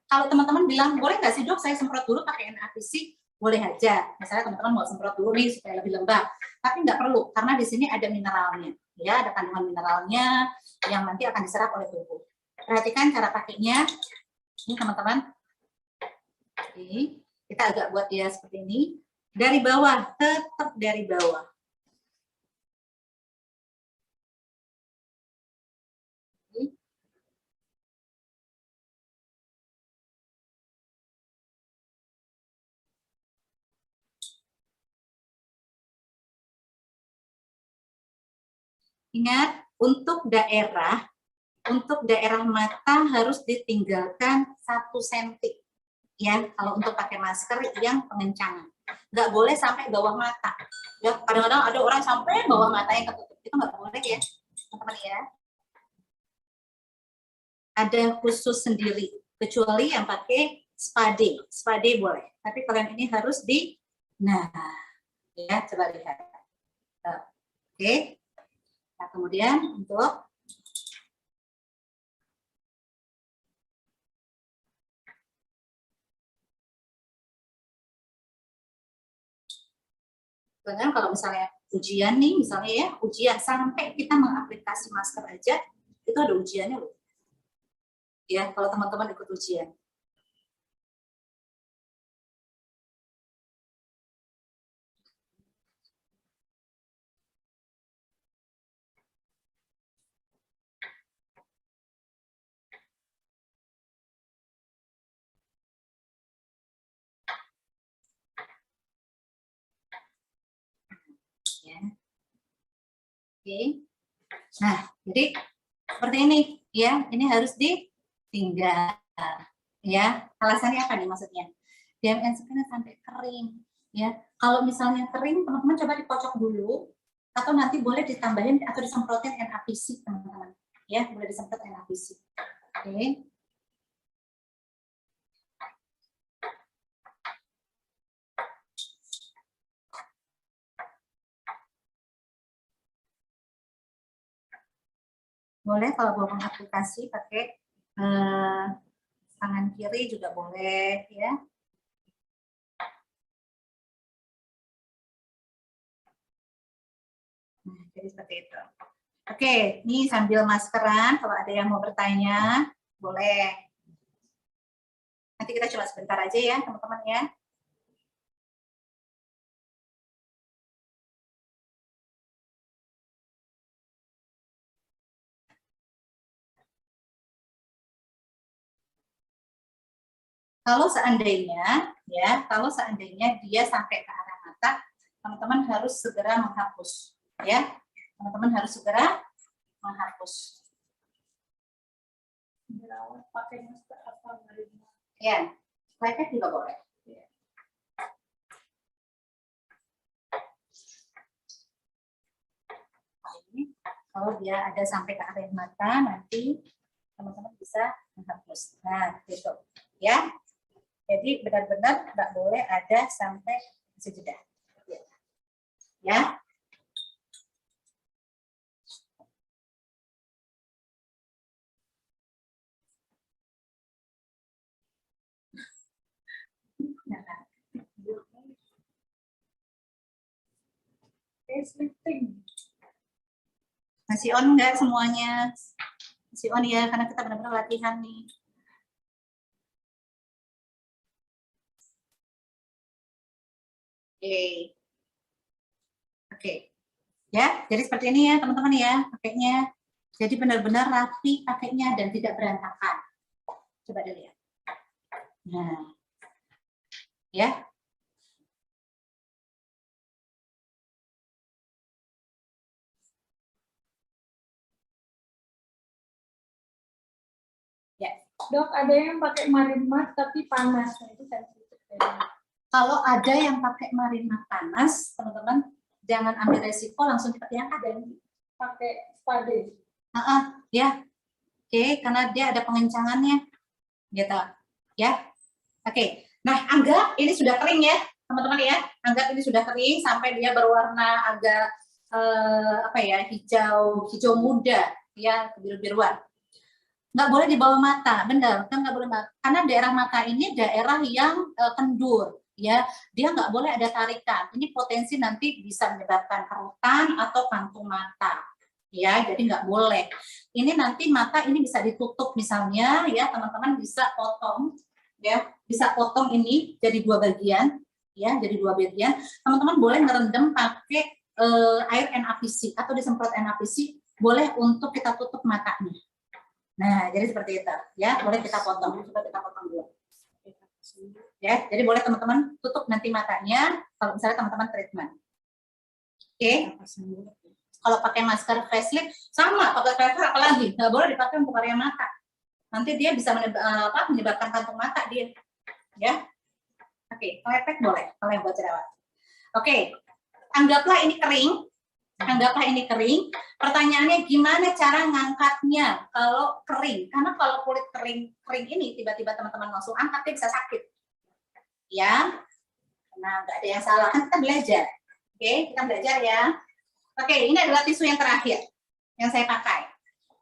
Kalau teman-teman bilang, boleh nggak sih Dok, saya semprot dulu pakai NaPC? Boleh aja. Misalnya teman-teman mau semprot dulu nih supaya lebih lembab. Tapi nggak perlu, karena di sini ada mineralnya. Ya, ada kandungan mineralnya yang nanti akan diserap oleh tubuh. Perhatikan cara pakainya. Ini teman-teman. Oke, kita agak buat dia seperti ini. Dari bawah, tetap dari bawah. Ingat, untuk daerah mata harus ditinggalkan 1 cm. Ya, kalau untuk pakai masker yang pengencangan. Nggak boleh sampai bawah mata. Ya, kadang-kadang ada orang sampai bawah mata yang ketutup. Itu nggak boleh ya, teman-teman ya. Ada khusus sendiri, kecuali yang pakai spade. Spade boleh, tapi kalian ini harus nah, ya, coba lihat. Oke. Nah, kemudian untuk kalau misalnya ujian nih, misalnya ya, ujian sampai kita mengaplikasi masker aja, itu ada ujiannya loh. Ya, kalau teman-teman ikut ujian. Ya. Oke. Nah, jadi seperti ini ya, ini harus ditinggal ya. Alasannya apa nih maksudnya? DMN skinnya sampai kering ya. Kalau misalnya kering, teman-teman coba dikocok dulu atau nanti boleh ditambahin atau disemprotin NaPC, teman-teman. Ya, boleh disemprot NaPC. Oke. Boleh kalau mau mengaplikasi pakai tangan kiri juga boleh ya. Nah, jadi seperti itu. Oke, ini sambil maskeran, kalau ada yang mau bertanya, boleh. Nanti kita coba sebentar aja ya, teman-teman ya. Kalau seandainya dia sampai ke arah mata, teman-teman harus segera menghapus, ya. Teman-teman harus segera menghapus. Dirawat pakai masker apa Marina? Ya, lepek juga boleh. Kalau dia ada sampai ke area mata, nanti teman-teman bisa menghapus. Nah, gitu, ya. Jadi benar-benar nggak boleh ada sampai sejeda. Ya. Masih on nggak semuanya? Masih on ya, karena kita benar-benar latihan nih. Oke. Ya, jadi seperti ini ya teman-teman ya, pakainya. Jadi benar-benar rapi pakainya dan tidak berantakan. Coba dilihat. Nah, ya. Ya. Dok, ada yang pakai Marinmat tapi panas, itu sensitif. Kalau ada yang pakai Marinmat panas, teman-teman jangan ambil resiko, langsung seperti yang ada. Pakai spade. Ya. Oke, karena dia ada pengencangannya. Gitu. Ya. Oke. Nah, anggap ini sudah kering ya, teman-teman ya. Anggap ini sudah kering sampai dia berwarna agak hijau muda, ya, biru-biruan. Nggak boleh di bawah mata, benar kan, nggak boleh, karena daerah mata ini daerah yang kendur, ya, dia nggak boleh ada tarikan. Ini potensi nanti bisa menyebabkan kerutan atau kantung mata, ya, jadi nggak boleh. Ini nanti mata ini bisa ditutup misalnya, ya, teman-teman bisa potong, ya, bisa potong ini jadi 2 bagian, ya, jadi 2 bagian. Teman-teman boleh ngerendam pakai air NaPC atau disemprot NaPC, boleh untuk kita tutup matanya. Nah, jadi seperti itu, ya, boleh kita potong, coba kita potong dulu. Ya, jadi boleh teman-teman tutup nanti matanya kalau misalnya teman-teman treatment. Oke. Kalau pakai masker facelift sama, pakai facelift apalagi nggak boleh dipakai untuk area mata. Nanti dia bisa menyebabkan kantung mata dia, ya. Oke, lepek boleh kalau yang buat jerawat. Oke, anggaplah ini kering. Anggaplah ini kering. Pertanyaannya gimana cara ngangkatnya kalau kering? Karena kalau kulit kering ini tiba-tiba teman-teman langsung angkat dia bisa sakit. Ya, nah nggak ada yang salah, kan kita belajar. Oke, kita belajar ya. Oke, ini adalah tisu yang terakhir yang saya pakai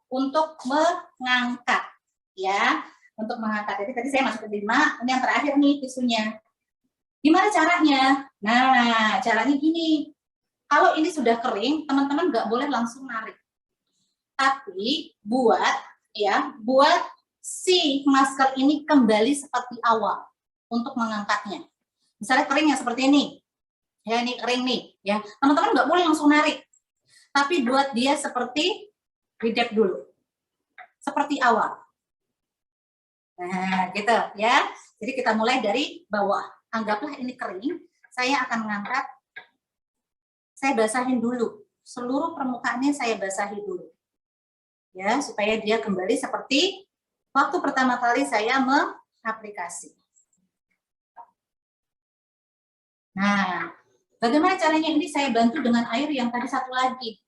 untuk mengangkat, ya, untuk mengangkat. Jadi tadi saya masukin 5, ini yang terakhir nih tisunya. Gimana caranya? Nah, caranya gini. Kalau ini sudah kering, teman-teman nggak boleh langsung narik. Tapi buat si masker ini kembali seperti awal untuk mengangkatnya. Misalnya kering yang seperti ini. Ya, ini kering nih, ya. Teman-teman nggak boleh langsung narik. Tapi buat dia seperti redep dulu. Seperti awal. Nah, gitu ya. Jadi kita mulai dari bawah. Anggaplah ini kering, saya akan mengangkat, saya basahin dulu. Seluruh permukaannya saya basahi dulu. Ya, supaya dia kembali seperti waktu pertama kali saya mengaplikasi. Nah, bagaimana caranya ini saya bantu dengan air yang tadi satu lagi.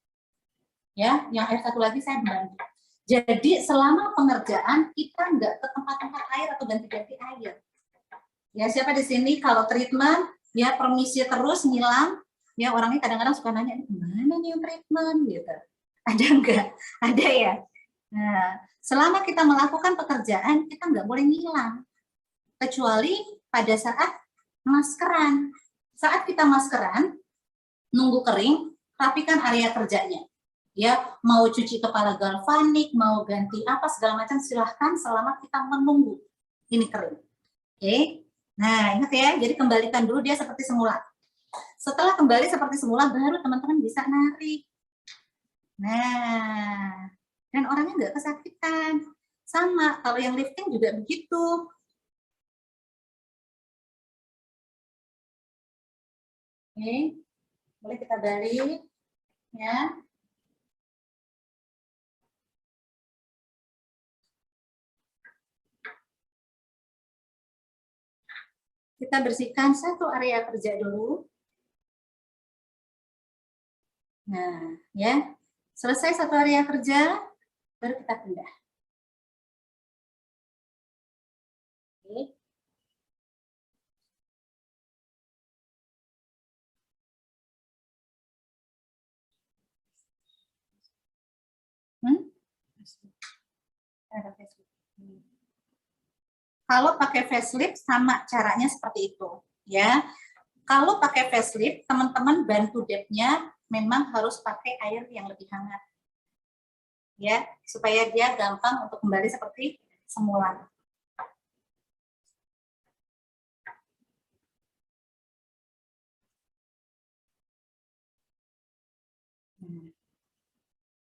Ya, yang air satu lagi saya bantu. Jadi selama pengerjaan kita nggak ke tempat-tempat air atau ganti-ganti air. Ya, siapa di sini kalau treatment ya permisi terus ngilang, ya orangnya kadang-kadang suka nanya, mana nih yang treatment gitu. Ada enggak? Ada ya. Nah, selama kita melakukan pekerjaan kita nggak boleh ngilang. Kecuali pada saat maskeran. Saat kita maskeran, nunggu kering, rapikan area kerjanya. Ya, mau cuci kepala galvanik, mau ganti apa segala macam silahkan selama kita menunggu ini kering. Oke. Nah, ingat ya, jadi kembalikan dulu dia seperti semula. Setelah kembali seperti semula, baru teman-teman bisa narik. Nah, dan orangnya nggak kesakitan. Sama, kalau yang lifting juga begitu. Oke, boleh kita balik. Ya. Kita bersihkan satu area kerja dulu. Nah, ya. Selesai satu area kerja, baru kita pindah. Oke. Kalau pakai facelift sama caranya seperti itu, ya. Kalau pakai facelift, teman-teman bantu depnya memang harus pakai air yang lebih hangat, ya, supaya dia gampang untuk kembali seperti semula.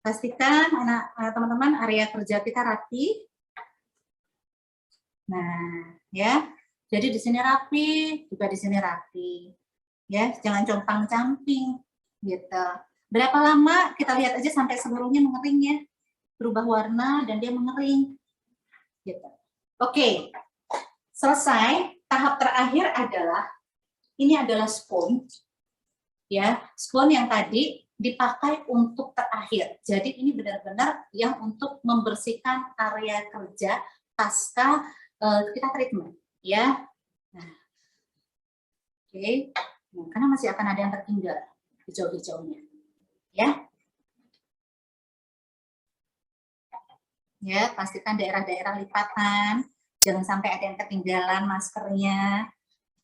Pastikan teman-teman area kerja kita rapi. Nah, ya. Jadi di sini rapi, juga di sini rapi. Ya, jangan compang-camping gitu. Berapa lama kita lihat aja sampai seluruhnya mengering ya. Berubah warna dan dia mengering. Gitu. Oke. Selesai. Tahap terakhir adalah ini adalah sponge. Ya, sponge yang tadi dipakai untuk terakhir. Jadi ini benar-benar yang untuk membersihkan area kerja pasca kita treatment, ya. Nah, oke. Nah, karena masih akan ada yang tertinggal hijau-hijaunya, ya. Ya, pastikan daerah-daerah lipatan, jangan sampai ada yang ketinggalan maskernya.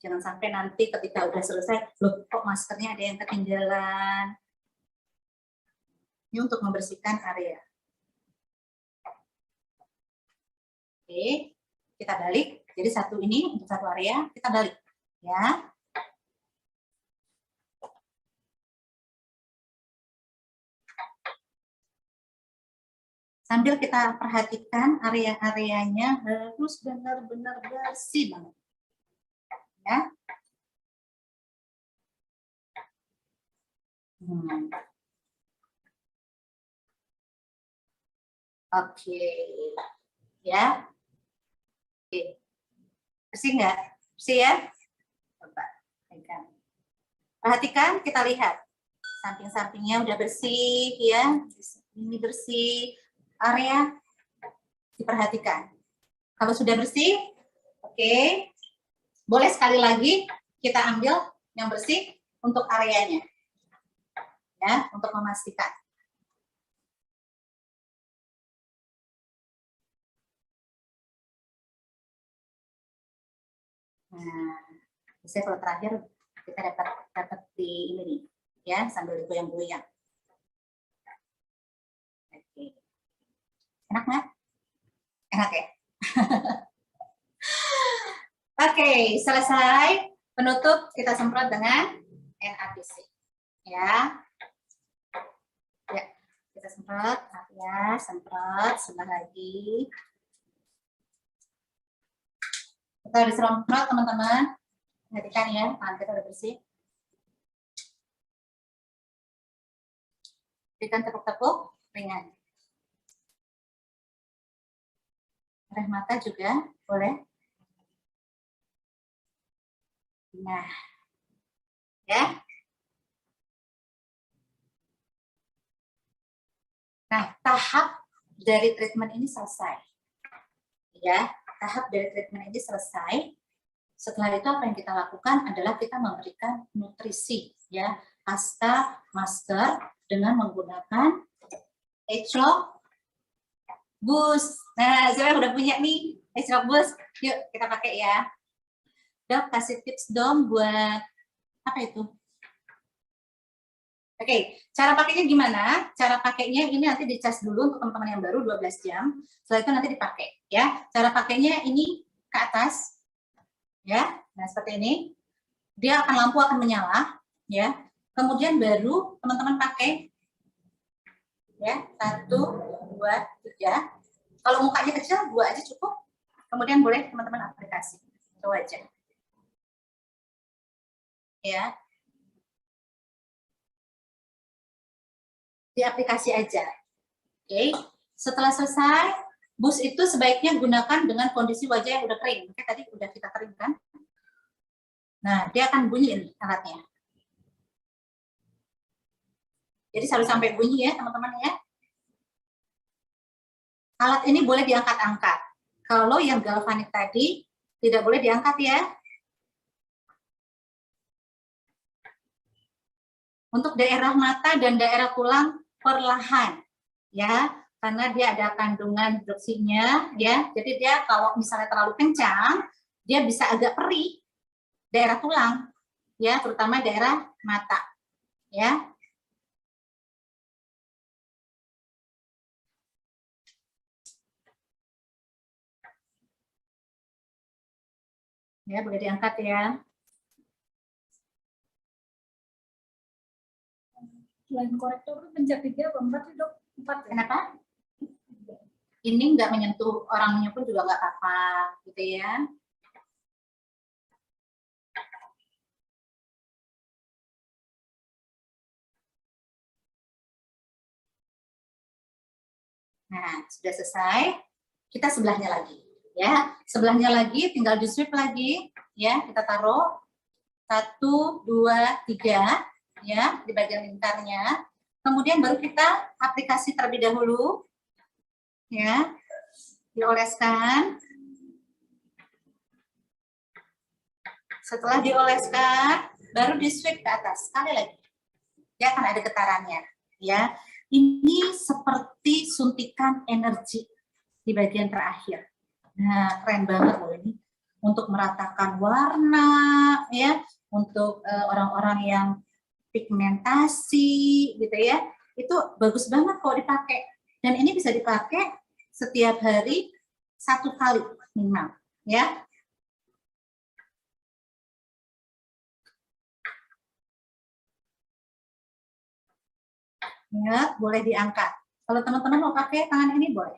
Jangan sampai nanti ketika udah selesai, loh kok maskernya ada yang ketinggalan. Ini untuk membersihkan area. Oke, kita balik. Jadi satu ini untuk satu area, kita balik. Ya. Sambil kita perhatikan area-areanya harus benar-benar bersih banget. Ya. Oke, ya. Oke. Bersih nggak? Bersih ya? Coba pegang. Perhatikan, kita lihat. Samping-sampingnya udah bersih, ya. Ini bersih. Area diperhatikan. Kalau sudah bersih, oke. Boleh sekali lagi kita ambil yang bersih untuk areanya. Ya, untuk memastikan. Nah, biasanya kalau terakhir kita dapat di ini nih, ya, sambil goyang-goyang. Oke. Enak nggak? Enak ya? Oke, selesai. Penutup kita semprot dengan NaCl. Ya. Ya, kita semprot, ya, semprot sebentar lagi. Kita udah semprot, teman-teman. Perhatikan ya, tangan kita udah bersih. Berikan tepuk-tepuk ringan. Air mata juga boleh. Nah, ya. Nah, tahap dari treatment ini selesai. Ya, tahap dari treatment ini selesai. Setelah itu apa yang kita lakukan adalah kita memberikan nutrisi, ya, pasca masker dengan menggunakan Agelock Boost. Nah, saya udah punya nih Agelock Boost. Yuk kita pakai ya. Dok, kasih tips dong buat apa itu? Oke, cara pakainya gimana? Cara pakainya ini nanti dicas dulu untuk teman-teman yang baru 12 jam. Setelah itu nanti dipakai, ya. Cara pakainya ini ke atas, ya. Nah, seperti ini. Dia lampu akan menyala, ya. Kemudian baru teman-teman pakai, ya. 1, 2, 3. Kalau mukanya kecil, 2 aja cukup. Kemudian boleh teman-teman aplikasi, itu aja, ya. Di aplikasi aja. Oke, setelah selesai, bus itu sebaiknya gunakan dengan kondisi wajah yang udah kering. Oke, tadi udah kita keringkan. Nah, dia akan bunyi alatnya. Jadi selalu sampai bunyi ya, teman-teman ya. Alat ini boleh diangkat-angkat. Kalau yang galvanik tadi, tidak boleh diangkat ya. Untuk daerah mata dan daerah tulang, perlahan. Ya, karena dia ada kandungan hidroksinya, ya. Jadi dia kalau misalnya terlalu kencang, dia bisa agak perih daerah tulang, ya, terutama daerah mata, ya. Ya, boleh diangkat ya. Selain korektor itu pencet 3 apa 4 sih dok? 4 ya? Kenapa? Ini nggak menyentuh orangnya pun juga nggak apa-apa, gitu ya. Nah, sudah selesai. Kita sebelahnya lagi, ya. Sebelahnya lagi, tinggal di sweep lagi, ya. Kita taruh 1, 2, 3, ya, di bagian lingkarnya. Kemudian baru kita aplikasi terlebih dahulu, ya. Dioleskan. Setelah dioleskan, baru di sweep ke atas. Sekali lagi. Dia akan ada getarannya, ya. Ini seperti suntikan energi di bagian terakhir. Nah, keren banget loh ini. Untuk meratakan warna, ya, untuk orang-orang yang pigmentasi, gitu ya. Itu bagus banget kalau dipakai. Dan ini bisa dipakai setiap hari 1 kali minimal, ya. Ya, boleh diangkat. Kalau teman-teman mau pakai tangan ini boleh.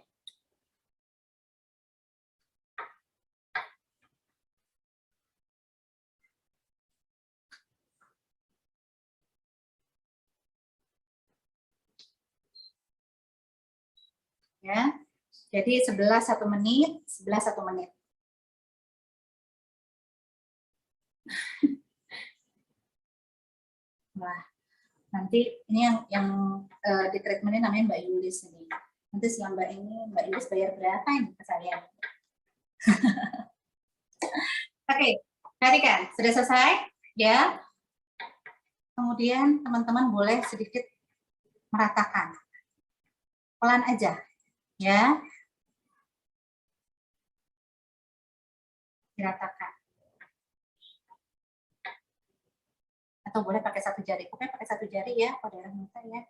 Ya. Jadi 11 1 menit, 11 1 menit. Wah, nanti ini yang di treatmentnya namanya Mbak Yulis ini. Nanti setelah Mbak Yulis bayar berapa ini ke saya? Oke, tadi kan sudah selesai, ya. Kemudian teman-teman boleh sedikit meratakan, pelan aja, ya. Diratakan. Atau boleh pakai satu jari, pokoknya pakai satu jari ya, pada daerah mata ya.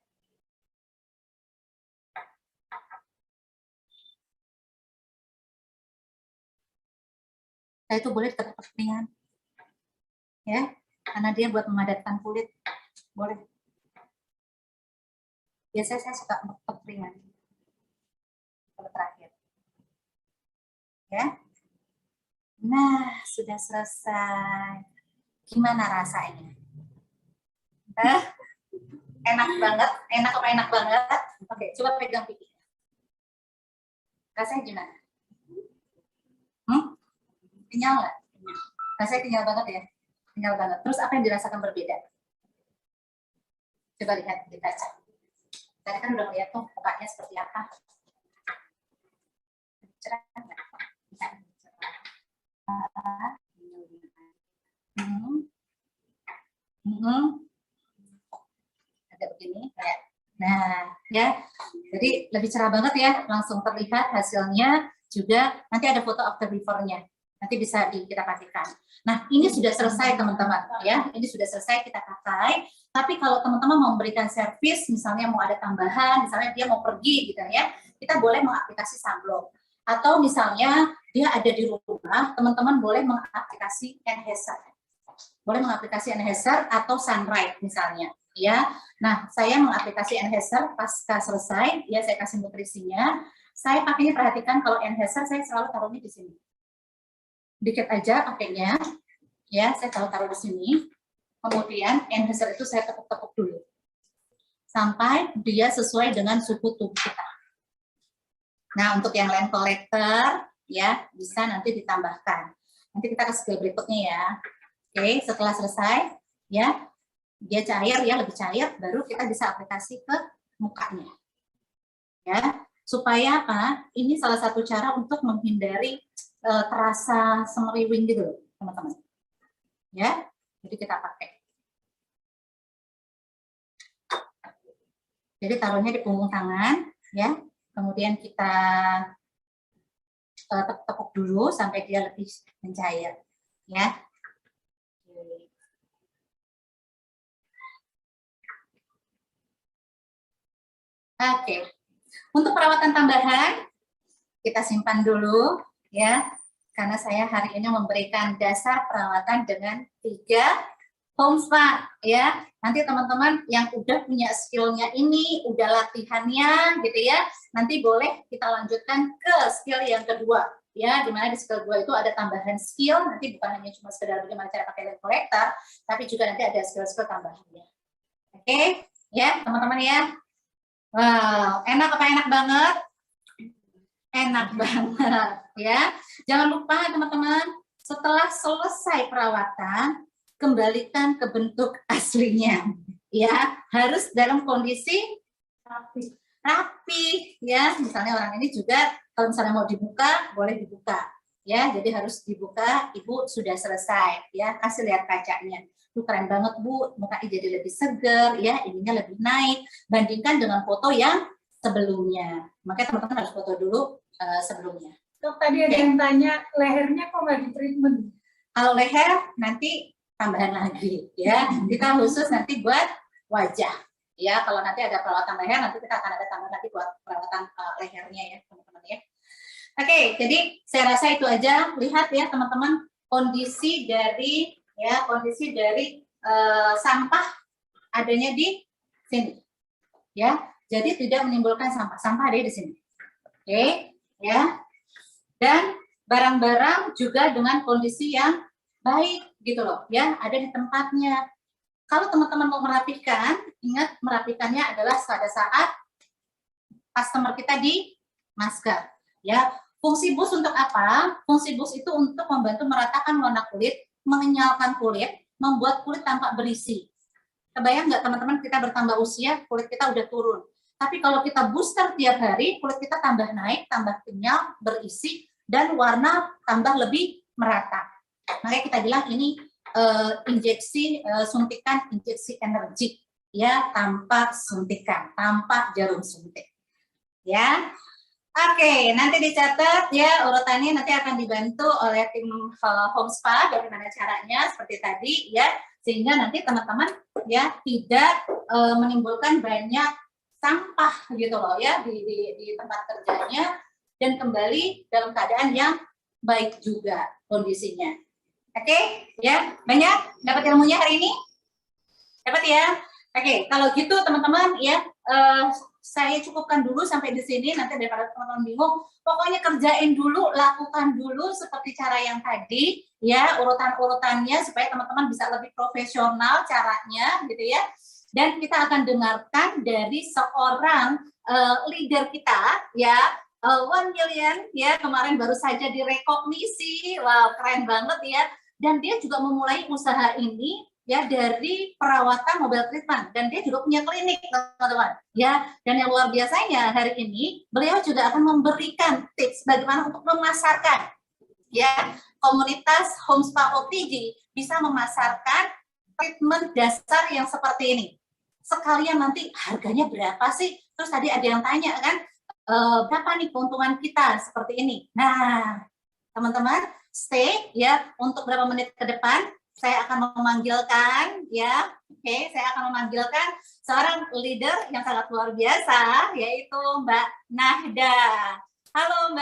Nah, itu boleh ditekuk ringan, ya, karena dia buat memadatkan kulit, boleh. Biasanya saya suka tekuk ringan, kalau terakhir, ya. Nah, sudah selesai. Gimana rasanya? Enak banget, enak apa enak banget? Oke, coba pegang pipi. Rasanya gimana? Kenyal nggak? Rasanya kenyal banget ya? Kenyal banget. Terus apa yang dirasakan berbeda? Coba lihat di kaca. Tadi kan udah lihat tuh mukanya seperti apa. Cerah nggak? Ada begini kayak. Nah, ya. Jadi lebih cerah banget ya, langsung terlihat hasilnya. Juga nanti ada foto after before-nya. Nanti bisa kita pastikan. Nah, ini sudah selesai teman-teman ya. Ini sudah selesai kita pakai. Tapi kalau teman-teman mau memberikan servis, misalnya mau ada tambahan, misalnya dia mau pergi gitu ya, kita boleh mengaplikasi sunblock. Atau misalnya dia ada di rumah, teman-teman boleh mengaplikasi enhancer. Boleh mengaplikasi enhancer atau sunlight misalnya, ya. Nah, saya mengaplikasi enhancer pasca selesai, ya saya kasih nutrisinya. Saya pakainya, perhatikan kalau enhancer saya selalu taruhnya di sini. Dikit aja pakainya, ya saya selalu taruh di sini. Kemudian enhancer itu saya tepuk-tepuk dulu sampai dia sesuai dengan suhu tubuh kita. Nah, untuk yang lens collector ya bisa nanti ditambahkan. Nanti kita ke skill berikutnya ya. Oke, setelah selesai ya dia cair ya, lebih cair, baru kita bisa aplikasi ke mukanya. Ya, supaya apa? Ini salah satu cara untuk menghindari terasa semeriwing gitu loh, teman-teman. Ya, jadi kita pakai. Jadi taruhnya di punggung tangan, ya. Kemudian kita tepuk dulu sampai dia lebih mencair, ya. Oke. Untuk perawatan tambahan kita simpan dulu, ya. Karena saya hari ini memberikan dasar perawatan dengan 3 home spa, ya. Nanti teman-teman yang udah punya skillnya ini, udah latihannya gitu ya, nanti boleh kita lanjutkan ke skill yang kedua, ya. Dimana di skill 2 itu ada tambahan skill, nanti bukan hanya cuma sekedar bagaimana cara pakai lens collector, tapi juga nanti ada skill-skill tambahannya. Oke, ya teman-teman ya. Wow, enak apa enak banget? Enak banget ya. Jangan lupa teman-teman, setelah selesai perawatan, kembalikan ke bentuk aslinya. Ya, harus dalam kondisi rapi ya. Misalnya orang ini juga kalau misalnya mau dibuka, boleh dibuka. Ya, jadi harus dibuka, Ibu sudah selesai ya. Kasih lihat kacanya. Tuh keren banget Bu, mukanya jadi lebih seger ya, ininya lebih naik. Bandingkan dengan foto yang sebelumnya. Makanya teman-teman harus foto dulu sebelumnya. Dok, tadi ada yang tanya, lehernya kok nggak di treatment? Kalau leher nanti tambahan lagi ya. Kita khusus nanti buat wajah. Ya, kalau nanti ada perawatan leher, nanti kita akan ada tambahan lagi buat perawatan lehernya ya, teman-teman ya. Oke, jadi saya rasa itu aja. Lihat ya teman-teman, kondisi dari sampah adanya di sini. Ya, jadi tidak menimbulkan sampah ada di sini. Oke, ya. Dan barang-barang juga dengan kondisi yang baik gitu loh, ya, ada di tempatnya. Kalau teman-teman mau merapikan, ingat merapikannya adalah pada saat customer kita di masker. Ya, fungsi bus untuk apa? Fungsi bus itu untuk membantu meratakan warna kulit, mengenyalkan kulit, membuat kulit tampak berisi. Kebayang nggak teman-teman, kita bertambah usia, kulit kita udah turun. Tapi kalau kita booster tiap hari, kulit kita tambah naik, tambah kenyal, berisi, dan warna tambah lebih merata. Makanya kita bilang ini injeksi suntikan, injeksi energi, ya, tanpa suntikan, tanpa jarum suntik. Ya, oke, nanti dicatat ya urutannya, nanti akan dibantu oleh tim Home Spa bagaimana caranya seperti tadi ya, sehingga nanti teman-teman ya tidak menimbulkan banyak sampah gitu loh ya di tempat kerjanya, dan kembali dalam keadaan yang baik juga kondisinya. Oke, ya, banyak dapat ilmunya hari ini? Dapat ya? Oke, kalau gitu teman-teman ya, saya cukupkan dulu sampai di sini, nanti daripada teman-teman bingung, pokoknya kerjain dulu, lakukan dulu seperti cara yang tadi, ya, urutan-urutannya supaya teman-teman bisa lebih profesional caranya, gitu ya. Dan kita akan dengarkan dari seorang leader kita, ya, 1 million, ya, kemarin baru saja direkognisi, wow, keren banget ya. Dan dia juga memulai usaha ini, ya, dari perawatan mobile treatment, dan dia juga punya klinik, teman-teman, ya. Dan yang luar biasanya hari ini beliau juga akan memberikan tips bagaimana untuk memasarkan, ya, komunitas Home Spa OTG bisa memasarkan treatment dasar yang seperti ini. Sekalian nanti harganya berapa sih? Terus tadi ada yang tanya kan, berapa nih keuntungan kita seperti ini? Nah, teman-teman, stay ya untuk berapa menit ke depan. Saya akan memanggilkan, ya, oke, saya akan memanggilkan seorang leader yang sangat luar biasa, yaitu Mbak Nahda. Halo Mbak.